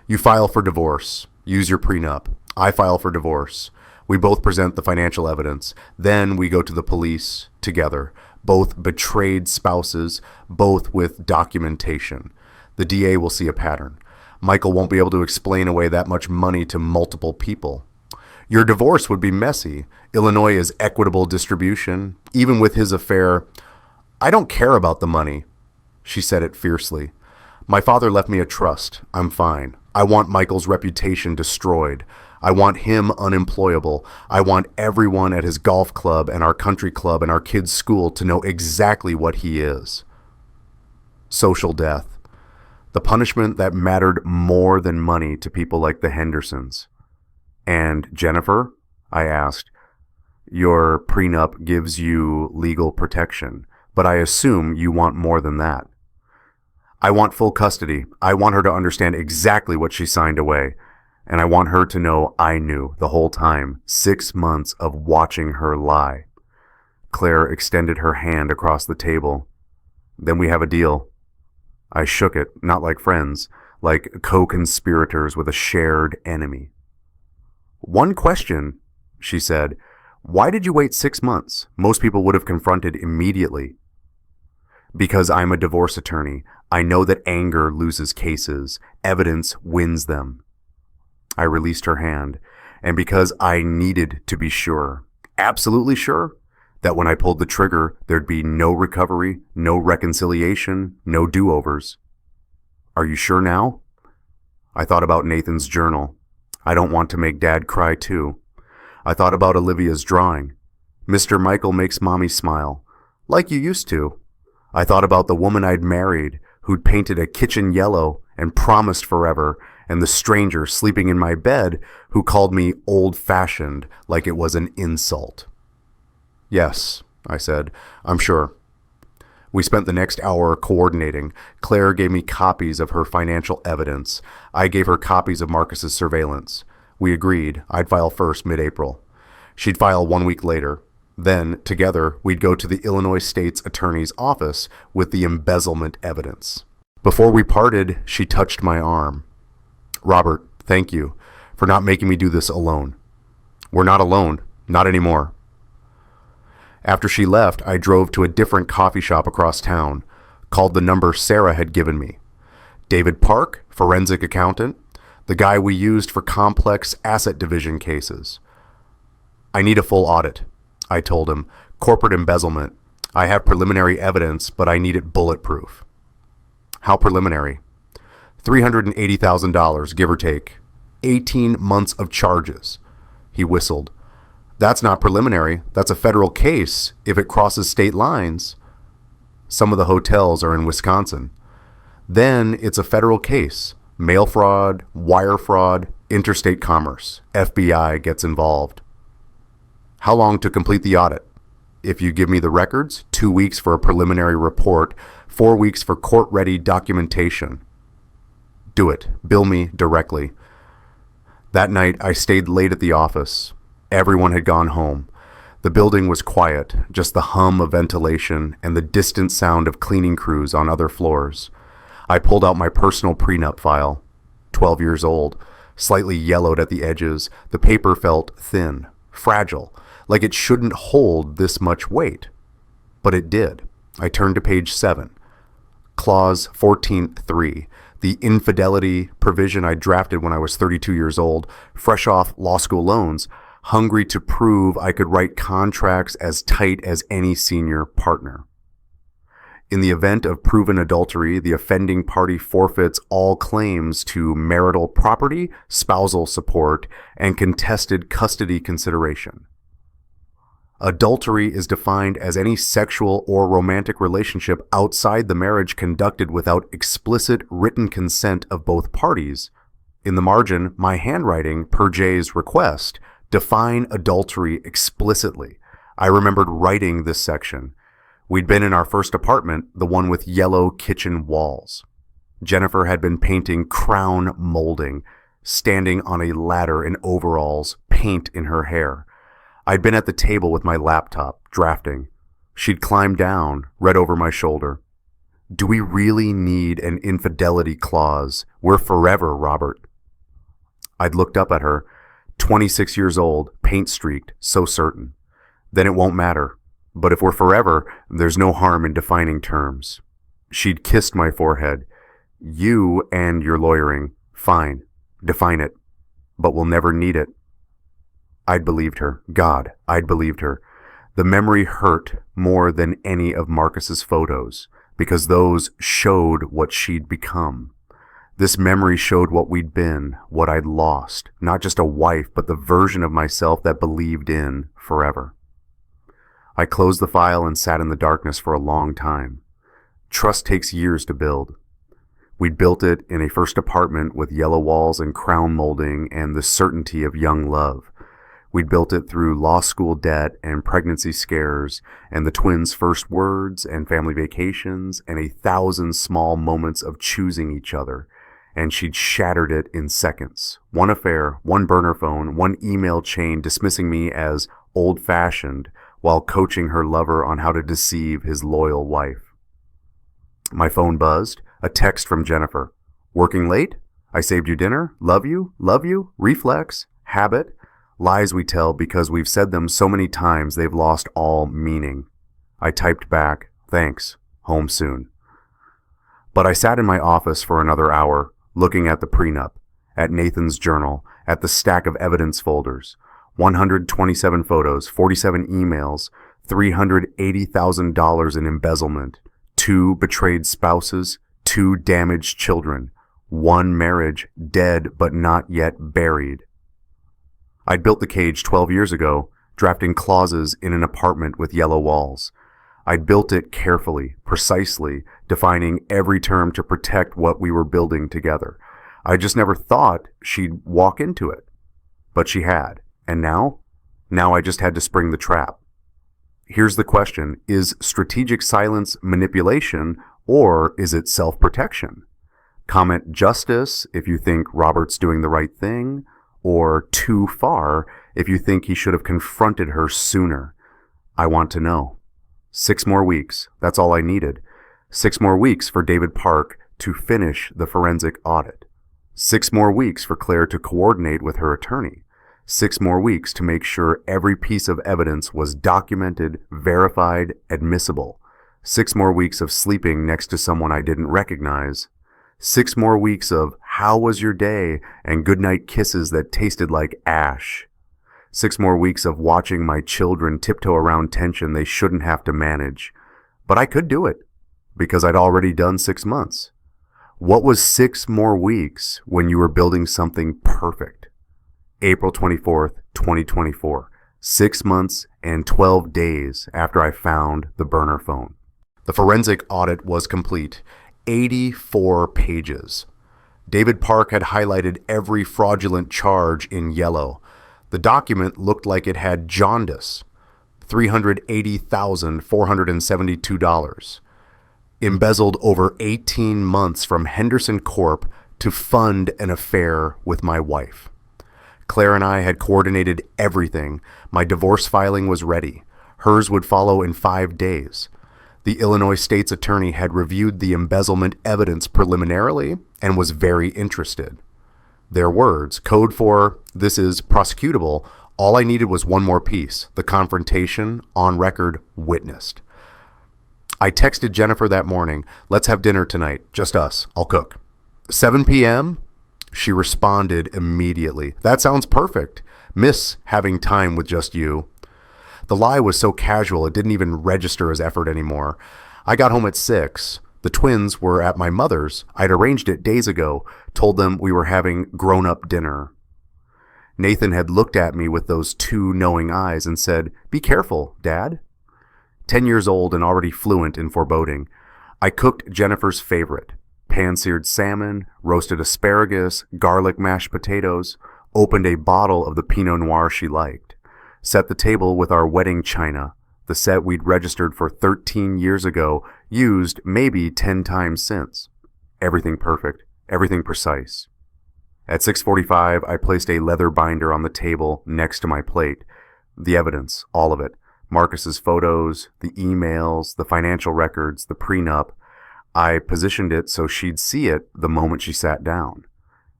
You file for divorce. Use your prenup. I file for divorce. We both present the financial evidence. Then we go to the police together, both betrayed spouses, both with documentation. The DA will see a pattern. Michael won't be able to explain away that much money to multiple people. Your divorce would be messy. Illinois is equitable distribution. Even with his affair, I don't care about the money. She said it fiercely. My father left me a trust. I'm fine. I want Michael's reputation destroyed. I want him unemployable. I want everyone at his golf club and our country club and our kids' school to know exactly what he is. Social death. The punishment that mattered more than money to people like the Hendersons. And Jennifer, I asked, your prenup gives you legal protection, but I assume you want more than that. I want full custody. I want her to understand exactly what she signed away. And I want her to know I knew the whole time, 6 months of watching her lie. Claire extended her hand across the table. Then we have a deal. I shook it, not like friends, like co-conspirators with a shared enemy. One question, she said. Why did you wait 6 months? Most people would have confronted immediately. Because I'm a divorce attorney. I know that anger loses cases. Evidence wins them. I released her hand, and because I needed to be sure, absolutely sure, that when I pulled the trigger, there'd be no recovery, no reconciliation, no do-overs. Are you sure now? I thought about Nathan's journal. I don't want to make Dad cry too. I thought about Olivia's drawing. Mr. Michael makes Mommy smile, like you used to. I thought about the woman I'd married, who'd painted a kitchen yellow and promised forever, and the stranger sleeping in my bed who called me old-fashioned like it was an insult. Yes, I said, I'm sure. We spent the next hour coordinating. Claire gave me copies of her financial evidence. I gave her copies of Marcus's surveillance. We agreed I'd file first mid-April. She'd file 1 week later. Then, together, we'd go to the Illinois State's Attorney's office with the embezzlement evidence. Before we parted, she touched my arm. Robert, thank you for not making me do this alone. We're not alone, not anymore. After she left, I drove to a different coffee shop across town, called the number Sarah had given me. David Park, forensic accountant, the guy we used for complex asset division cases. I need a full audit, I told him. Corporate embezzlement. I have preliminary evidence, but I need it bulletproof. How preliminary? $380,000, give or take. 18 months of charges. He whistled. That's not preliminary. That's a federal case if it crosses state lines. Some of the hotels are in Wisconsin. Then it's a federal case. Mail fraud, wire fraud, interstate commerce. FBI gets involved. How long to complete the audit? If you give me the records, 2 weeks for a preliminary report, 4 weeks for court-ready documentation. Do it. Bill me directly. That night, I stayed late at the office. Everyone had gone home. The building was quiet, just the hum of ventilation and the distant sound of cleaning crews on other floors. I pulled out my personal prenup file, 12 years old, slightly yellowed at the edges. The paper felt thin, fragile, like it shouldn't hold this much weight. But it did. I turned to page 7. Clause 14.3, the infidelity provision I drafted when I was 32 years old, fresh off law school loans, hungry to prove I could write contracts as tight as any senior partner. In the event of proven adultery, the offending party forfeits all claims to marital property, spousal support, and contested custody consideration. Adultery is defined as any sexual or romantic relationship outside the marriage conducted without explicit written consent of both parties. In the margin, my handwriting, per Jay's request, define adultery explicitly. I remembered writing this section. We'd been in our first apartment, the one with yellow kitchen walls. Jennifer had been painting crown molding, standing on a ladder in overalls, paint in her hair. I'd been at the table with my laptop, drafting. She'd climbed down, read over my shoulder. Do we really need an infidelity clause? We're forever, Robert. I'd looked up at her. 26 years old, paint streaked, so certain. Then it won't matter. But if we're forever, there's no harm in defining terms. She'd kissed my forehead. You and your lawyering, fine, define it, but we'll never need it. I'd believed her. God, I'd believed her. The memory hurt more than any of Marcus's photos, because those showed what she'd become. This memory showed what we'd been, what I'd lost, not just a wife, but the version of myself that believed in forever. I closed the file and sat in the darkness for a long time. Trust takes years to build. We'd built it in a first apartment with yellow walls and crown molding and the certainty of young love. We'd built it through law school debt and pregnancy scares and the twins' first words and family vacations and 1,000 small moments of choosing each other. And she'd shattered it in seconds. One affair, one burner phone, one email chain dismissing me as old-fashioned while coaching her lover on how to deceive his loyal wife. My phone buzzed. A text from Jennifer. Working late? I saved you dinner. Love you. Reflex. Habit. Lies we tell because we've said them so many times they've lost all meaning. I typed back, thanks. Home soon. But I sat in my office for another hour, looking at the prenup, at Nathan's journal, at the stack of evidence folders, 127 photos, 47 emails, $380,000 in embezzlement, 2 betrayed spouses, 2 damaged children, 1 marriage dead but not yet buried. I'd built the cage 12 years ago, drafting clauses in an apartment with yellow walls. I'd built it carefully, precisely, defining every term to protect what we were building together. I just never thought she'd walk into it. But she had. And now? Now I just had to spring the trap. Here's the question. Is strategic silence manipulation, or is it self-protection? Comment justice if you think Robert's doing the right thing, or too far if you think he should have confronted her sooner. I want to know. 6 more weeks. That's all I needed. 6 more weeks for David Park to finish the forensic audit. 6 more weeks for Claire to coordinate with her attorney. 6 more weeks to make sure every piece of evidence was documented, verified, admissible. 6 more weeks of sleeping next to someone I didn't recognize. 6 more weeks of how was your day and goodnight kisses that tasted like ash. 6 more weeks of watching my children tiptoe around tension they shouldn't have to manage. But I could do it because I'd already done 6 months. What was 6 more weeks when you were building something perfect? April 24th, 2024. 6 months and 12 days after I found the burner phone. The forensic audit was complete. 84 pages. David Park had highlighted every fraudulent charge in yellow. The document looked like it had jaundice. $380,472. Embezzled over 18 months from Henderson Corp to fund an affair with my wife. Claire and I had coordinated everything. My divorce filing was ready. Hers would follow in 5 days. The Illinois state's attorney had reviewed the embezzlement evidence preliminarily and was very interested. Their words, code for this is prosecutable, all I needed was one more piece, the confrontation, on record, witnessed. I texted Jennifer that morning, let's have dinner tonight, just us, I'll cook. 7 p.m., she responded immediately. That sounds perfect. Miss having time with just you. The lie was so casual it didn't even register as effort anymore. I got home at 6. The twins were at my mother's. I'd arranged it days ago, told them we were having grown-up dinner. Nathan had looked at me with those 2 knowing eyes and said, "Be careful, Dad." 10 years old and already fluent in foreboding. I cooked Jennifer's favorite. Pan-seared salmon, roasted asparagus, garlic mashed potatoes, opened a bottle of the Pinot Noir she liked. Set the table with our wedding china, the set we'd registered for 13 years ago, used maybe 10 times since. Everything perfect, everything precise. At 6:45, I placed a leather binder on the table next to my plate. The evidence, all of it. Marcus's photos, the emails, the financial records, the prenup. I positioned it so she'd see it the moment she sat down.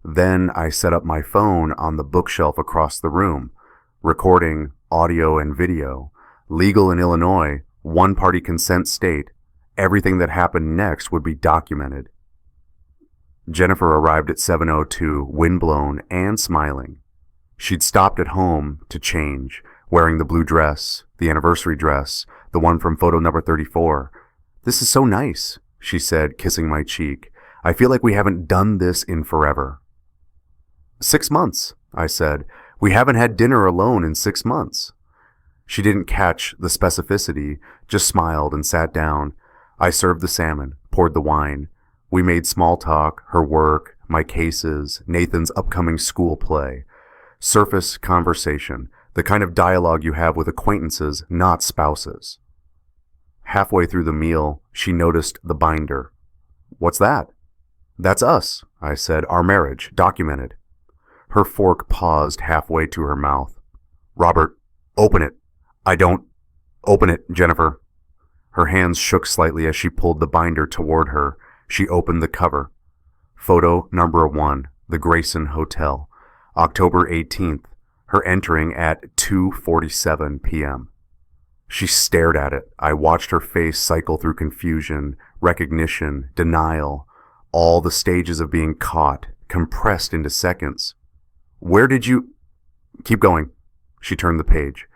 Then I set up my phone on the bookshelf across the room, recording audio and video, legal in Illinois, one-party consent state. Everything that happened next would be documented. Jennifer arrived at 7:02, windblown and smiling. She'd stopped at home to change, wearing the blue dress, the anniversary dress, the one from photo number 34. "This is so nice," she said, kissing my cheek. "I feel like we haven't done this in forever." 6 months, I said. "We haven't had dinner alone in 6 months." She didn't catch the specificity, just smiled and sat down. I served the salmon, poured the wine. We made small talk, her work, my cases, Nathan's upcoming school play. Surface conversation, the kind of dialogue you have with acquaintances, not spouses. Halfway through the meal, she noticed the binder. "What's that?" "That's us," I said, "our marriage, documented." Her fork paused halfway to her mouth. "Robert, open it." "I don't." "Open it, Jennifer." Her hands shook slightly as she pulled the binder toward her. She opened the cover. Photo number 1, the Grayson Hotel, October 18th, her entering at 2:47 p.m. She stared at it. I watched her face cycle through confusion, recognition, denial, all the stages of being caught, compressed into seconds. "Where did you—" "Keep going." She turned the page.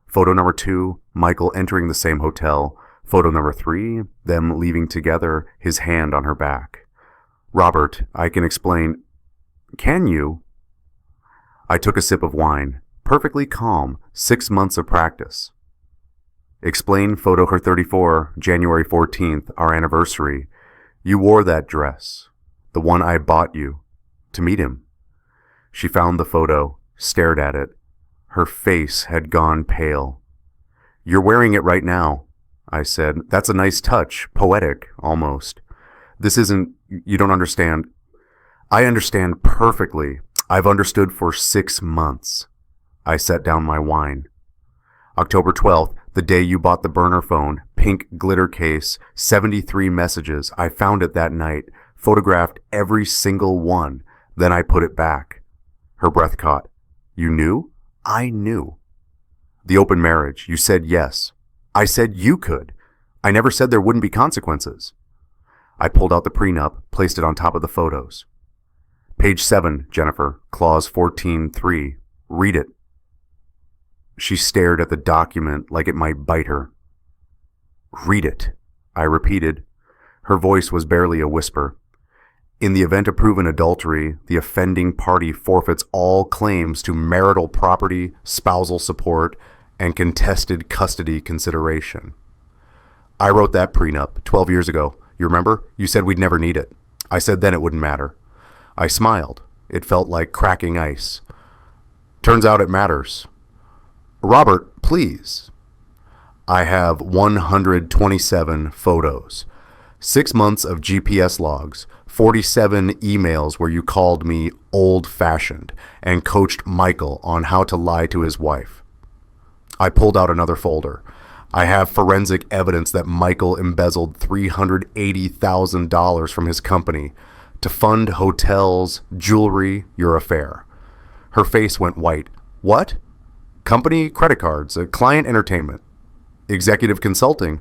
Photo number 2, Michael entering the same hotel. Photo number 3, them leaving together, his hand on her back. "Robert, I can explain." "Can you?" I took a sip of wine, perfectly calm, 6 months of practice. "Explain photo her 34, January 14th, our anniversary. You wore that dress, the one I bought you, to meet him." She found the photo, stared at it. Her face had gone pale. "You're wearing it right now," I said. "That's a nice touch, poetic, almost. This isn't— you don't understand." "I understand perfectly. I've understood for 6 months. I set down my wine. "October 12th, the day you bought the burner phone, pink glitter case, 73 messages. I found it that night, photographed every single one. Then I put it back." Her breath caught. "You knew?" "I knew." "The open marriage, you said yes." "I said you could. I never said there wouldn't be consequences." I pulled out the prenup, placed it on top of the photos. "Page 7, Jennifer, clause 14.3. Read it." She stared at the document like it might bite her. "Read it," I repeated. Her voice was barely a whisper. "In the event of proven adultery, the offending party forfeits all claims to marital property, spousal support, and contested custody consideration." "I wrote that prenup 12 years ago. You remember? You said we'd never need it. I said then it wouldn't matter." I smiled. It felt like cracking ice. "Turns out it matters." "Robert, please." "I have 127 photos, 6 months of GPS logs, 47 emails where you called me old-fashioned and coached Michael on how to lie to his wife." I pulled out another folder. "I have forensic evidence that Michael embezzled $380,000 from his company to fund hotels, jewelry, your affair." Her face went white. "What?" "Company credit cards, client entertainment, executive consulting."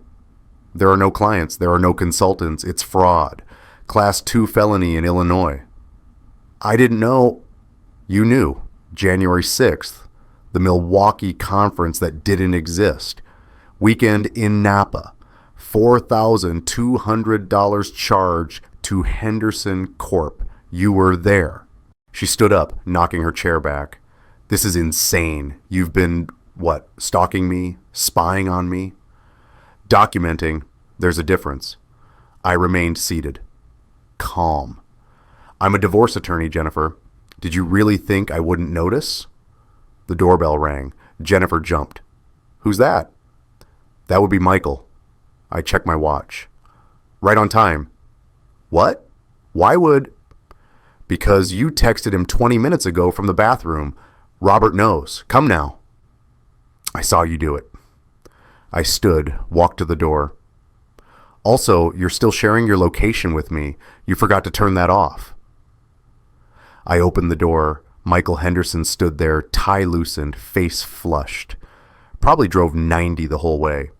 "There are no clients, there are no consultants, it's fraud. Class 2 felony in Illinois." "I didn't know." "You knew. January 6th, the Milwaukee conference that didn't exist. Weekend in Napa, $4,200 charged to Henderson Corp. You were there." She stood up, knocking her chair back. "This is insane. You've been, what, stalking me, spying on me?" "Documenting. There's a difference." I remained seated, calm. "I'm a divorce attorney, Jennifer. Did you really think I wouldn't notice?" The doorbell rang. Jennifer jumped. "Who's that?" "That would be Michael." I checked my watch. "Right on time." "What? Why would—" "Because you texted him 20 minutes ago from the bathroom. Robert knows. Come now." "I saw you do it." I stood, walked to the door. "Also, you're still sharing your location with me. You forgot to turn that off." I opened the door. Michael Henderson stood there, tie loosened, face flushed. Probably drove 90 the whole way.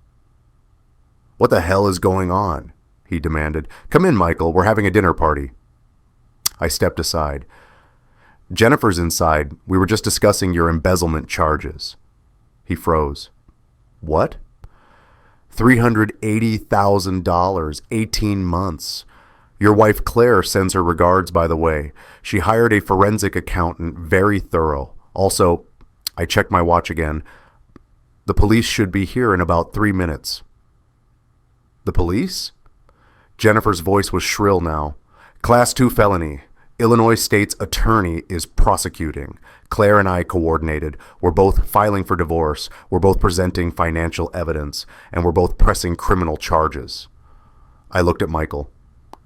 "What the hell is going on?" he demanded. "Come in, Michael. We're having a dinner party." I stepped aside. "Jennifer's inside. We were just discussing your embezzlement charges." He froze. "What?" $380,000, 18 months. Your wife Claire sends her regards, by the way. She hired a forensic accountant, very thorough. Also, I checked my watch again. The police should be here in about 3 minutes. "The police?" Jennifer's voice was shrill now. "Class 2 felony. Illinois State's attorney is prosecuting. Claire and I coordinated. We're both filing for divorce. We're both presenting financial evidence. And we're both pressing criminal charges." I looked at Michael.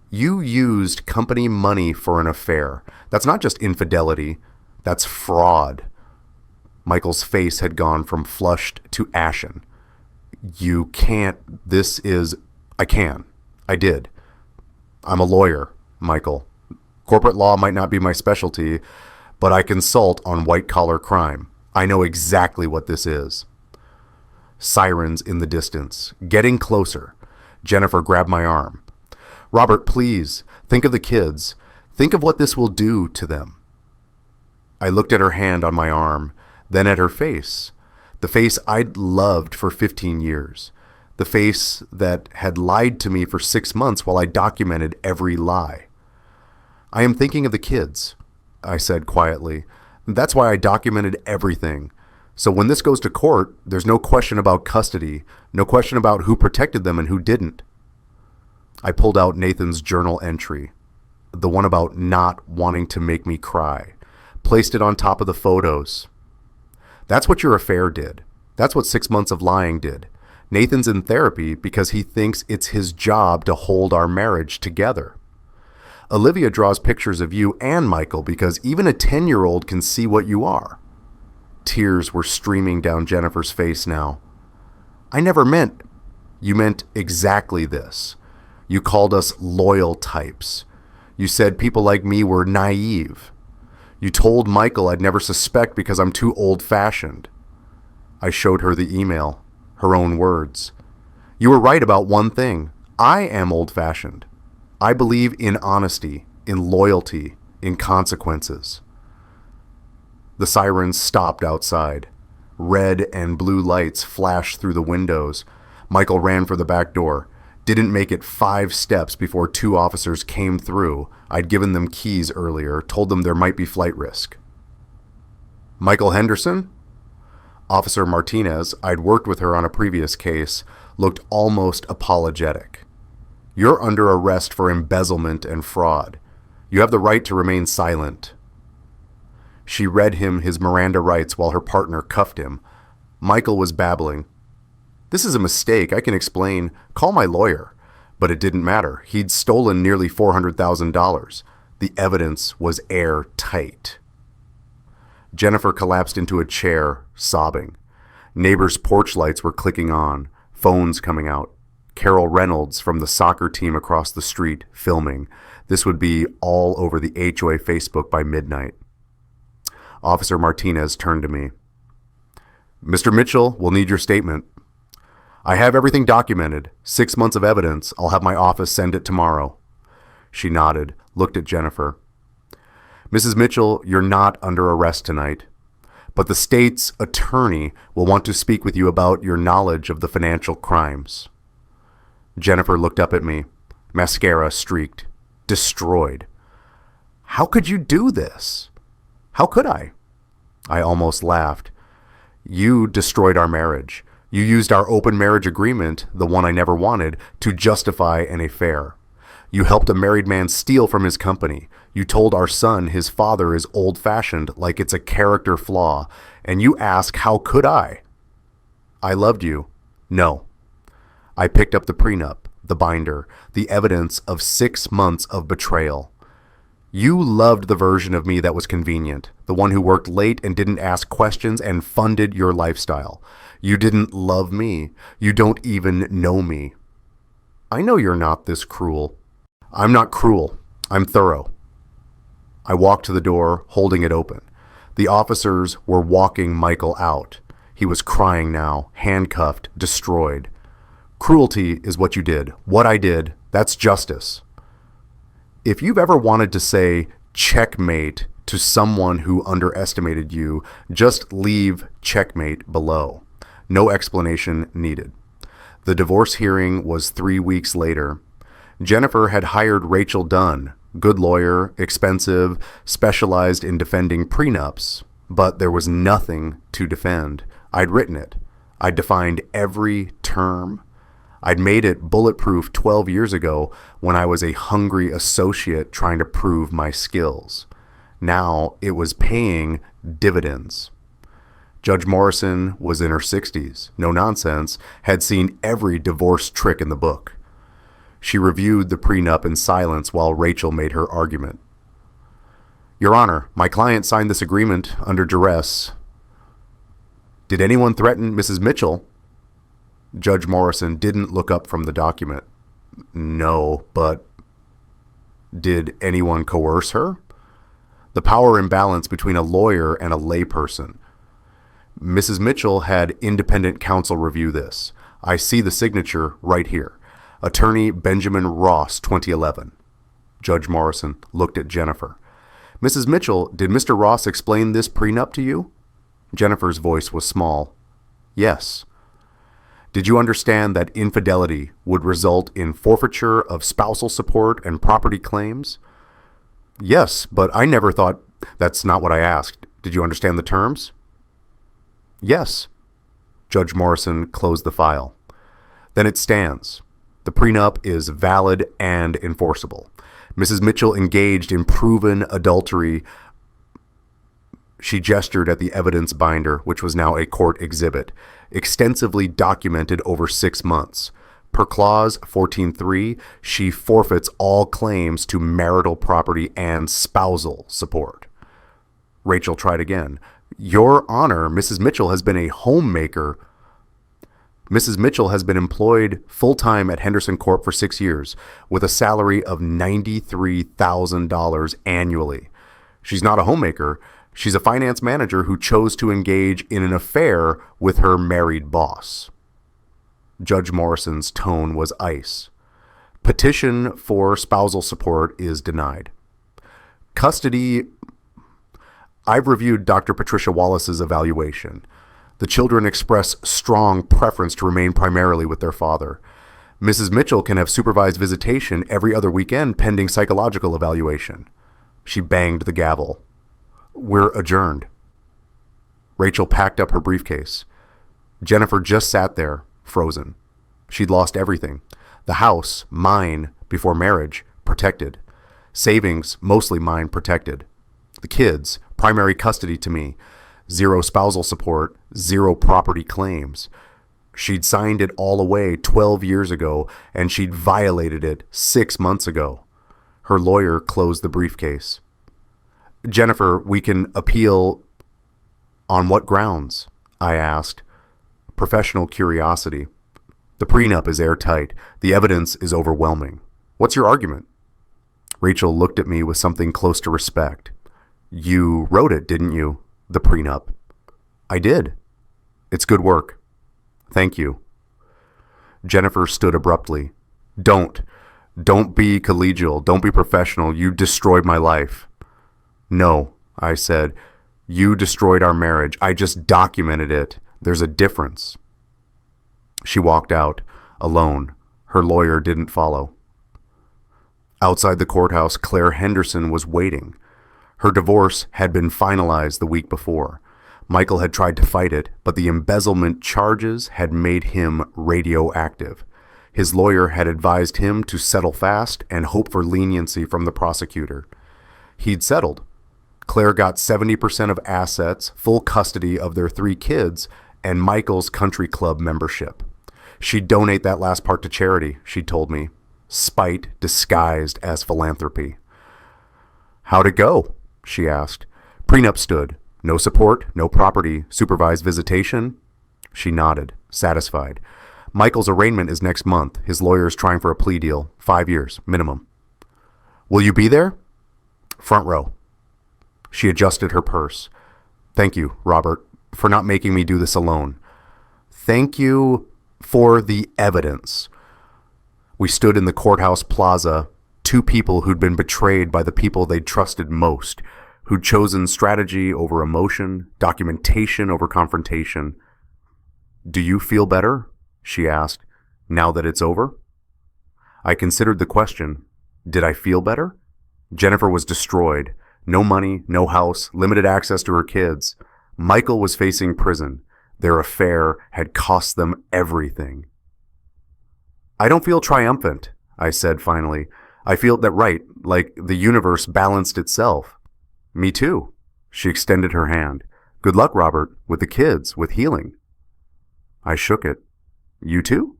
"You used company money for an affair. That's not just infidelity. That's fraud." Michael's face had gone from flushed to ashen. "You can't. I can. I did. I'm a lawyer, Michael. Corporate law might not be my specialty, but I consult on white-collar crime. I know exactly what this is." Sirens in the distance, getting closer. Jennifer grabbed my arm. "Robert, please, think of the kids. Think of what this will do to them." I looked at her hand on my arm, then at her face. The face I'd loved for 15 years. The face that had lied to me for 6 months while I documented every lie. "I am thinking of the kids," I said quietly. "That's why I documented everything. So when this goes to court, there's no question about custody, no question about who protected them and who didn't." I pulled out Nathan's journal entry, the one about not wanting to make me cry, placed it on top of the photos. "That's what your affair did. That's what 6 months of lying did. Nathan's in therapy because he thinks it's his job to hold our marriage together. Olivia draws pictures of you and Michael because even a 10-year-old can see what you are." Tears were streaming down Jennifer's face now. "I never meant—" "You meant exactly this. You called us loyal types. You said people like me were naive. You told Michael I'd never suspect because I'm too old-fashioned." I showed her the email, her own words. "You were right about one thing. I am old-fashioned. I believe in honesty, in loyalty, in consequences." The sirens stopped outside. Red and blue lights flashed through the windows. Michael ran for the back door. Didn't make it 5 steps before 2 officers came through. I'd given them keys earlier, told them there might be flight risk. "Michael Henderson?" Officer Martinez, I'd worked with her on a previous case, looked almost apologetic. "You're under arrest for embezzlement and fraud. You have the right to remain silent." She read him his Miranda rights while her partner cuffed him. Michael was babbling. "This is a mistake. I can explain. Call my lawyer." But it didn't matter. He'd stolen nearly $400,000. The evidence was airtight. Jennifer collapsed into a chair, sobbing. Neighbors' porch lights were clicking on, phones coming out. Carol Reynolds from the soccer team across the street, filming. This would be all over the HOA Facebook by midnight. Officer Martinez turned to me. "Mr. Mitchell, we'll need your statement." "I have everything documented. 6 months of evidence. I'll have my office send it tomorrow." She nodded, looked at Jennifer. "Mrs. Mitchell, you're not under arrest tonight, but the state's attorney will want to speak with you about your knowledge of the financial crimes." Jennifer looked up at me, mascara streaked, destroyed. "How could you do this?" "How could I?" I almost laughed. "You destroyed our marriage. You used our open marriage agreement, the one I never wanted, to justify an affair. You helped a married man steal from his company. You told our son his father is old-fashioned like it's a character flaw. And you ask, how could I?" "I loved you." "No." I picked up the prenup, the binder, the evidence of 6 months of betrayal. "You loved the version of me that was convenient, the one who worked late and didn't ask questions and funded your lifestyle. You didn't love me. You don't even know me." "I know you're not this cruel." "I'm not cruel. I'm thorough." I walked to the door, holding it open. The officers were walking Michael out. He was crying now, handcuffed, destroyed. Cruelty is what you did. What I did, that's justice. If you've ever wanted to say checkmate to someone who underestimated you, just leave checkmate below. No explanation needed. The divorce hearing was 3 weeks later. Jennifer had hired Rachel Dunn, good lawyer, expensive, specialized in defending prenups, but there was nothing to defend. I'd written it. I'd defined every term. I'd made it bulletproof 12 years ago when I was a hungry associate trying to prove my skills. Now it was paying dividends. Judge Morrison was in her 60s, no nonsense, had seen every divorce trick in the book. She reviewed the prenup in silence while Rachel made her argument. Your Honor, my client signed this agreement under duress. Did anyone threaten Mrs. Mitchell? Judge Morrison didn't look up from the document. No, but did anyone coerce her? The power imbalance between a lawyer and a layperson. Mrs. Mitchell had independent counsel review this. I see the signature right here. Attorney Benjamin Ross, 2011. Judge Morrison looked at Jennifer. Mrs. Mitchell, did Mr. Ross explain this prenup to you? Jennifer's voice was small. Yes. Did you understand that infidelity would result in forfeiture of spousal support and property claims? Yes, but I never thought. That's not what I asked. Did you understand the terms? Yes. Judge Morrison closed the file. Then it stands. The prenup is valid and enforceable. Mrs. Mitchell engaged in proven adultery. She gestured at the evidence binder, which was now a court exhibit, extensively documented over 6 months. Per clause 14.3, she forfeits all claims to marital property and spousal support. Rachel tried again. Your Honor, Mrs. Mitchell has been a homemaker. Mrs. Mitchell has been employed full-time at Henderson Corp for 6 years with a salary of $93,000 annually. She's not a homemaker. She's a finance manager who chose to engage in an affair with her married boss. Judge Morrison's tone was ice. Petition for spousal support is denied. Custody. I've reviewed Dr. Patricia Wallace's evaluation. The children express strong preference to remain primarily with their father. Mrs. Mitchell can have supervised visitation every other weekend pending psychological evaluation. She banged the gavel. We're adjourned. Rachel packed up her briefcase. Jennifer just sat there, frozen. She'd lost everything. The house, mine, before marriage, protected. Savings, mostly mine, protected. The kids, primary custody to me. 0 spousal support, 0 property claims. She'd signed it all away 12 years ago, and she'd violated it 6 months ago. Her lawyer closed the briefcase. Jennifer, we can appeal. On what grounds? I asked. Professional curiosity. The prenup is airtight. The evidence is overwhelming. What's your argument? Rachel looked at me with something close to respect. You wrote it, didn't you? The prenup. I did. It's good work. Thank you. Jennifer stood abruptly. Don't be collegial. Don't be professional. You destroyed my life. No, I said. You destroyed our marriage. I just documented it. There's a difference. She walked out, alone. Her lawyer didn't follow. Outside the courthouse, Claire Henderson was waiting. Her divorce had been finalized the week before. Michael had tried to fight it, but the embezzlement charges had made him radioactive. His lawyer had advised him to settle fast and hope for leniency from the prosecutor. He'd settled. Claire got 70% of assets, full custody of their 3 kids, and Michael's country club membership. She'd donate that last part to charity, she'd told me. Spite disguised as philanthropy. How'd it go? She asked. Prenup stood. No support, no property, supervised visitation. She nodded, satisfied. Michael's arraignment is next month. His lawyer's trying for a plea deal. 5 years, minimum. Will you be there? Front row. She adjusted her purse. Thank you, Robert, for not making me do this alone. Thank you for the evidence. We stood in the courthouse plaza, two people who'd been betrayed by the people they'd trusted most, who'd chosen strategy over emotion, documentation over confrontation. Do you feel better? She asked, now that it's over? I considered the question. Did I feel better? Jennifer was destroyed. No money, no house, limited access to her kids. Michael was facing prison. Their affair had cost them everything. I don't feel triumphant, I said finally. I feel that right, like the universe balanced itself. Me too. She extended her hand. Good luck, Robert, with the kids, with healing. I shook it. You too?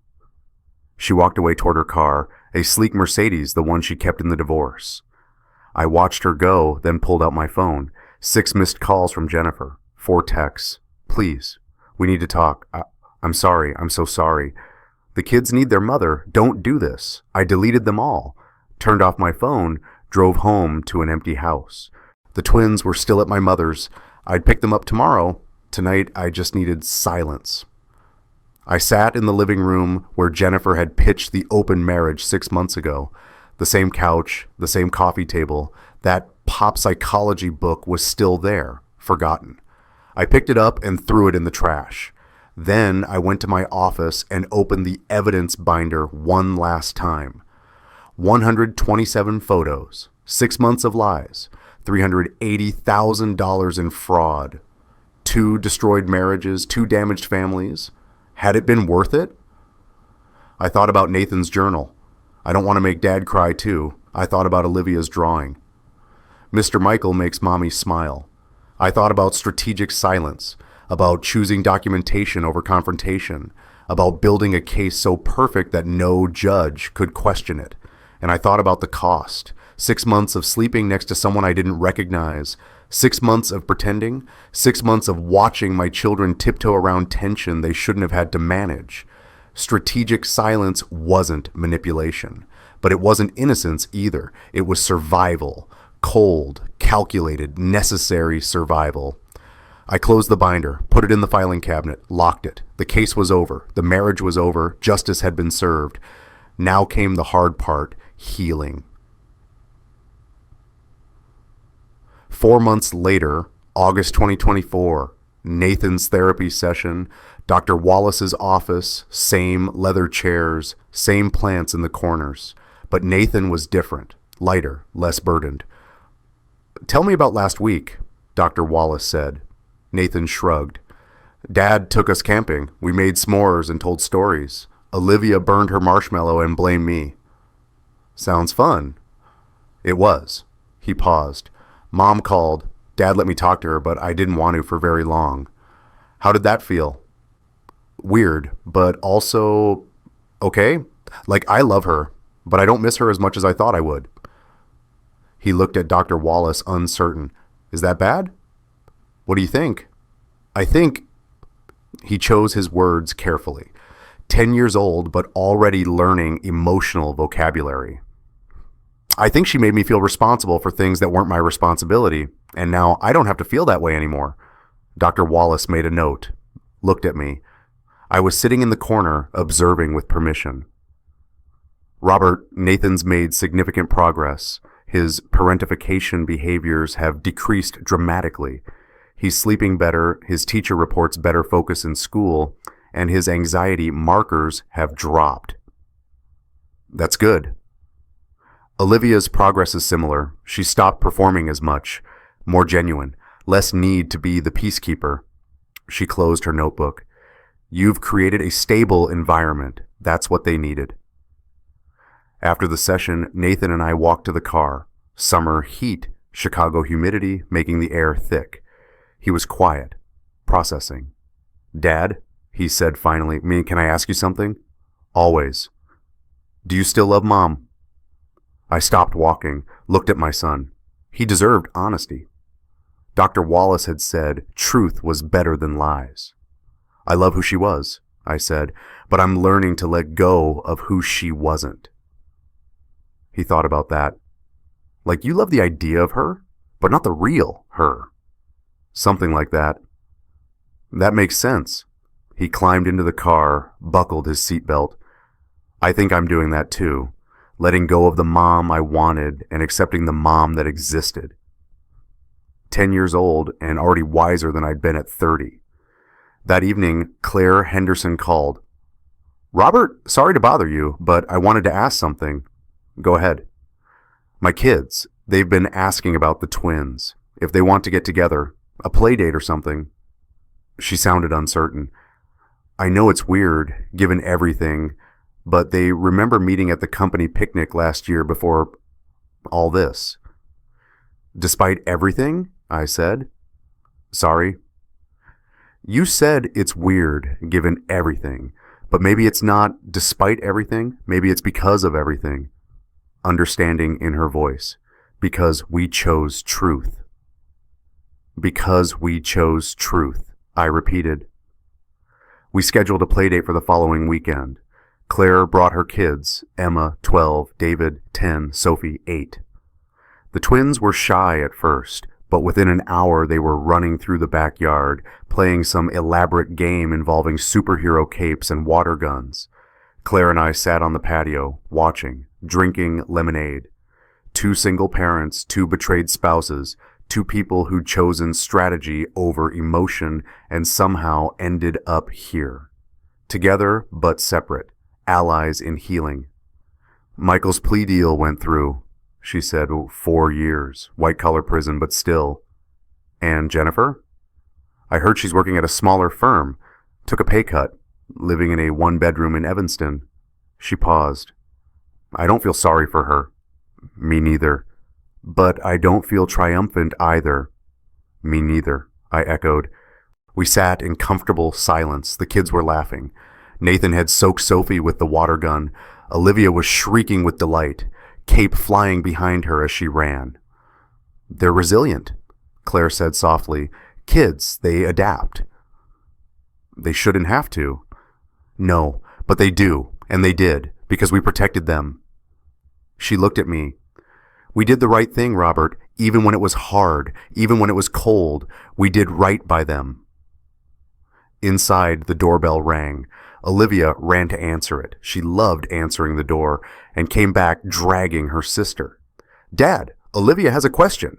She walked away toward her car, a sleek Mercedes, the one she kept in the divorce. I watched her go, then pulled out my phone. 6 missed calls from Jennifer. 4 texts. Please, we need to talk. I'm sorry. I'm so sorry. The kids need their mother. Don't do this. I deleted them all. Turned off my phone, drove home to an empty house. The twins were still at my mother's. I'd pick them up tomorrow. Tonight, I just needed silence. I sat in the living room where Jennifer had pitched the open marriage 6 months ago. The same couch, the same coffee table. That pop psychology book was still there, forgotten. I picked it up and threw it in the trash. Then I went to my office and opened the evidence binder one last time. 127 photos, 6 months of lies, $380,000 in fraud, 2 destroyed marriages, 2 damaged families. Had it been worth it? I thought about Nathan's journal. I don't want to make Dad cry too. I thought about Olivia's drawing. Mr. Michael makes Mommy smile. I thought about strategic silence, about choosing documentation over confrontation, about building a case so perfect that no judge could question it. And I thought about the cost. 6 months of sleeping next to someone I didn't recognize. 6 months of pretending. 6 months of watching my children tiptoe around tension they shouldn't have had to manage. Strategic silence wasn't manipulation, but it wasn't innocence either. It was survival. Cold, calculated, necessary survival. I closed the binder, put it in the filing cabinet, locked it. The case was over. The marriage was over. Justice had been served. Now came the hard part, healing. 4 months later, August 2024, Nathan's therapy session, Dr. Wallace's office, same leather chairs, same plants in the corners. But Nathan was different, lighter, less burdened. Tell me about last week, Dr. Wallace said. Nathan shrugged. Dad took us camping. We made s'mores and told stories. Olivia burned her marshmallow and blamed me. Sounds fun. It was. He paused. Mom called. Dad let me talk to her, but I didn't want to for very long. How did that feel? Weird, but also okay. Like, I love her, but I don't miss her as much as I thought I would. He looked at Dr. Wallace, uncertain. Is that bad? What do you think? I think... He chose his words carefully. 10 years old, but already learning emotional vocabulary. I think she made me feel responsible for things that weren't my responsibility, and now I don't have to feel that way anymore. Dr. Wallace made a note, looked at me. I was sitting in the corner, observing with permission. Robert, Nathan's made significant progress. His parentification behaviors have decreased dramatically. He's sleeping better, his teacher reports better focus in school, and his anxiety markers have dropped. That's good. Olivia's progress is similar. She stopped performing as much, more genuine, less need to be the peacekeeper. She closed her notebook. You've created a stable environment. That's what they needed. After the session, Nathan and I walked to the car. Summer heat, Chicago humidity, making the air thick. He was quiet, processing. Dad, he said finally, can I ask you something? Always. Do you still love Mom? I stopped walking, looked at my son. He deserved honesty. Dr. Wallace had said truth was better than lies. I love who she was, I said, but I'm learning to let go of who she wasn't. He thought about that. Like, you love the idea of her? but not the real her. Something like that. That makes sense. He climbed into the car, buckled his seatbelt. I think I'm doing that too, letting go of the mom I wanted and accepting the mom that existed. 10 years old and already wiser than I'd been at 30. That evening, Claire Henderson called. Robert, sorry to bother you, but I wanted to ask something. Go ahead. My kids, they've been asking about the twins, if they want to get together, a play date or something. She sounded uncertain. I know it's weird, given everything, but they remember meeting at the company picnic last year before all this. Despite everything, I said. Sorry. You said it's weird, given everything, but maybe it's not despite everything, maybe it's because of everything. Understanding in her voice. Because we chose truth. Because we chose truth, I repeated. We scheduled a playdate for the following weekend. Claire brought her kids, Emma, 12, David, 10, Sophie, 8. The twins were shy at first, but within an hour they were running through the backyard, playing some elaborate game involving superhero capes and water guns. Claire and I sat on the patio, watching, drinking lemonade. 2 single parents, 2 betrayed spouses, 2 people who'd chosen strategy over emotion and somehow ended up here. Together but separate, allies in healing. Michael's plea deal went through, she said. 4 years, white-collar prison, but still. And Jennifer? I heard she's working at a smaller firm, took a pay cut, living in a 1-bedroom in Evanston. She paused. I don't feel sorry for her. Me neither. But I don't feel triumphant either. Me neither, I echoed. We sat in comfortable silence. The kids were laughing. Nathan had soaked Sophie with the water gun. Olivia was shrieking with delight, cape flying behind her as she ran. They're resilient, Claire said softly. Kids, they adapt. They shouldn't have to. No, but they do, and they did, because we protected them. She looked at me. We did the right thing, Robert, even when it was hard, even when it was cold. We did right by them. Inside, the doorbell rang. Olivia ran to answer it. She loved answering the door and came back dragging her sister. Dad, Olivia has a question.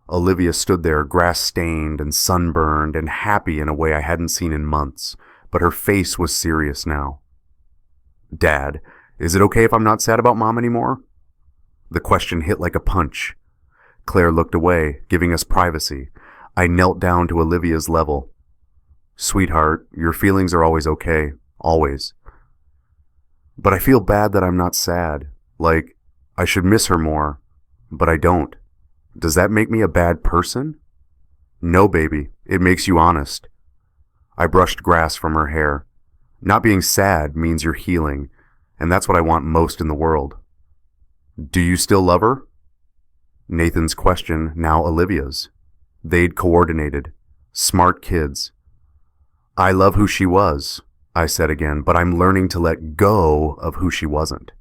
Olivia stood there, grass-stained and sunburned and happy in a way I hadn't seen in months, but her face was serious now. Dad, is it okay if I'm not sad about Mom anymore? The question hit like a punch. Claire looked away, giving us privacy. I knelt down to Olivia's level. Sweetheart, your feelings are always okay. Always. But I feel bad that I'm not sad. Like, I should miss her more. But I don't. Does that make me a bad person? No, baby. It makes you honest. I brushed grass from her hair. Not being sad means you're healing, and that's what I want most in the world. Do you still love her? Nathan's question, now Olivia's. They'd coordinated. Smart kids. I love who she was, I said again, but I'm learning to let go of who she wasn't.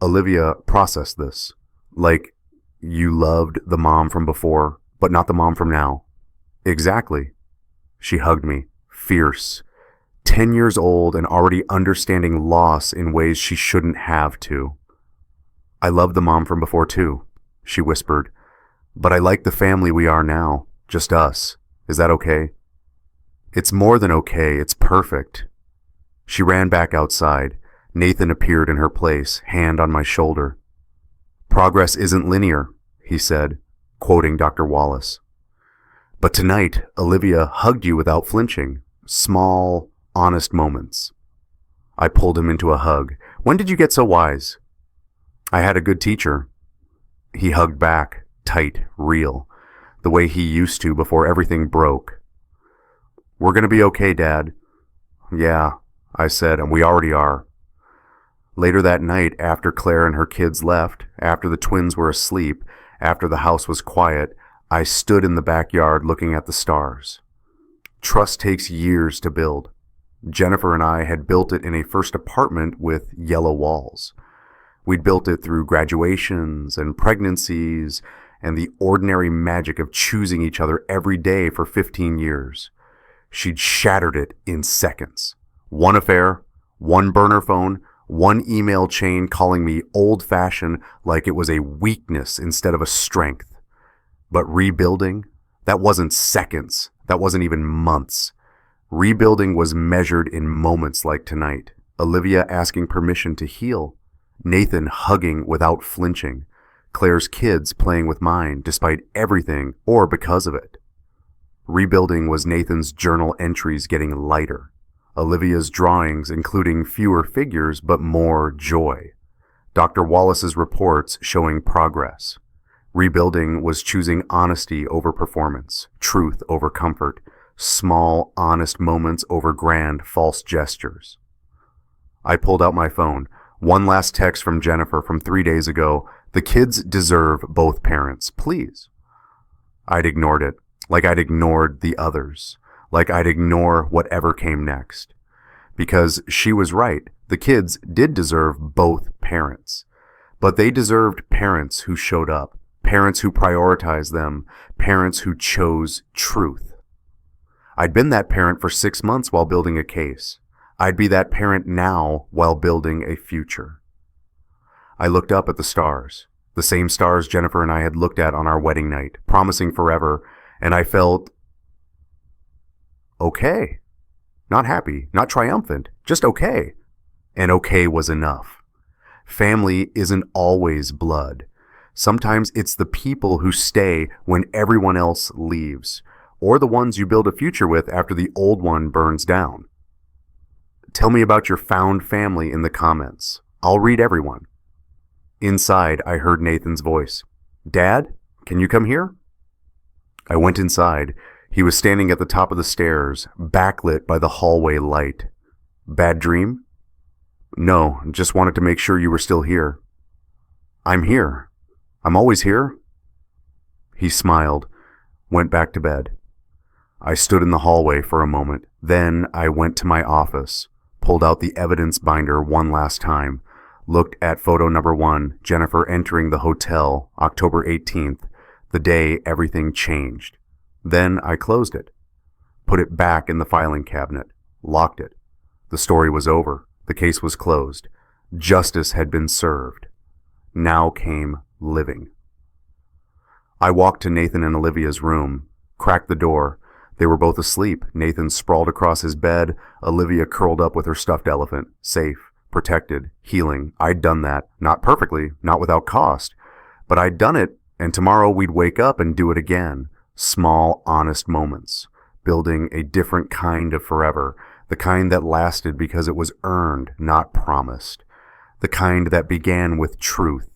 Olivia processed this. Like, you loved the mom from before, but not the mom from now. Exactly. She hugged me, fierce. 10 years old and already understanding loss in ways she shouldn't have to. I loved the mom from before too, she whispered. But I like the family we are now, just us. Is that okay? It's more than okay, it's perfect. She ran back outside. Nathan appeared in her place, hand on my shoulder. Progress isn't linear, he said, quoting Dr. Wallace. But tonight, Olivia hugged you without flinching. Small, honest moments. I pulled him into a hug. When did you get so wise? I had a good teacher. He hugged back, tight, real, the way he used to before everything broke. We're going to be okay, Dad. Yeah, I said, and we already are. Later that night, after Claire and her kids left, after the twins were asleep, after the house was quiet, I stood in the backyard looking at the stars. Trust takes years to build. Jennifer and I had built it in a first apartment with yellow walls. We'd built it through graduations and pregnancies and the ordinary magic of choosing each other every day for 15 years. She'd shattered it in seconds. One affair, one burner phone, one email chain calling me old-fashioned like it was a weakness instead of a strength. But rebuilding? That wasn't seconds. That wasn't even months. Rebuilding was measured in moments like tonight. Olivia asking permission to heal. Nathan hugging without flinching. Claire's kids playing with mine despite everything or because of it. Rebuilding was Nathan's journal entries getting lighter. Olivia's drawings including fewer figures but more joy. Dr. Wallace's reports showing progress. Rebuilding was choosing honesty over performance, truth over comfort, small, honest moments over grand, false gestures. I pulled out my phone. One last text from Jennifer from 3 days ago. The kids deserve both parents, please. I'd ignored it, like I'd ignored the others, like I'd ignore whatever came next. Because she was right, the kids did deserve both parents. But they deserved parents who showed up, parents who prioritized them, parents who chose truth. I'd been that parent for 6 months while building a case. I'd be that parent now while building a future. I looked up at the stars, the same stars Jennifer and I had looked at on our wedding night, promising forever, and I felt okay. Not happy, not triumphant, just okay. And okay was enough. Family isn't always blood. Sometimes it's the people who stay when everyone else leaves, or the ones you build a future with after the old one burns down. Tell me about your found family in the comments. I'll read everyone. Inside, I heard Nathan's voice. Dad, can you come here? I went inside. He was standing at the top of the stairs, backlit by the hallway light. Bad dream? No, just wanted to make sure you were still here. I'm here. I'm always here. He smiled, went back to bed. I stood in the hallway for a moment. Then I went to my office, pulled out the evidence binder one last time, looked at photo number 1, Jennifer entering the hotel, October 18th, the day everything changed. Then I closed it, put it back in the filing cabinet, locked it. The story was over. The case was closed. Justice had been served. Now came living. I walked to Nathan and Olivia's room, cracked the door. They were both asleep. Nathan sprawled across his bed, Olivia curled up with her stuffed elephant, safe, protected, healing. I'd done that. Not perfectly, not without cost. But I'd done it, and tomorrow we'd wake up and do it again. Small, honest moments. Building a different kind of forever. The kind that lasted because it was earned, not promised. The kind that began with truth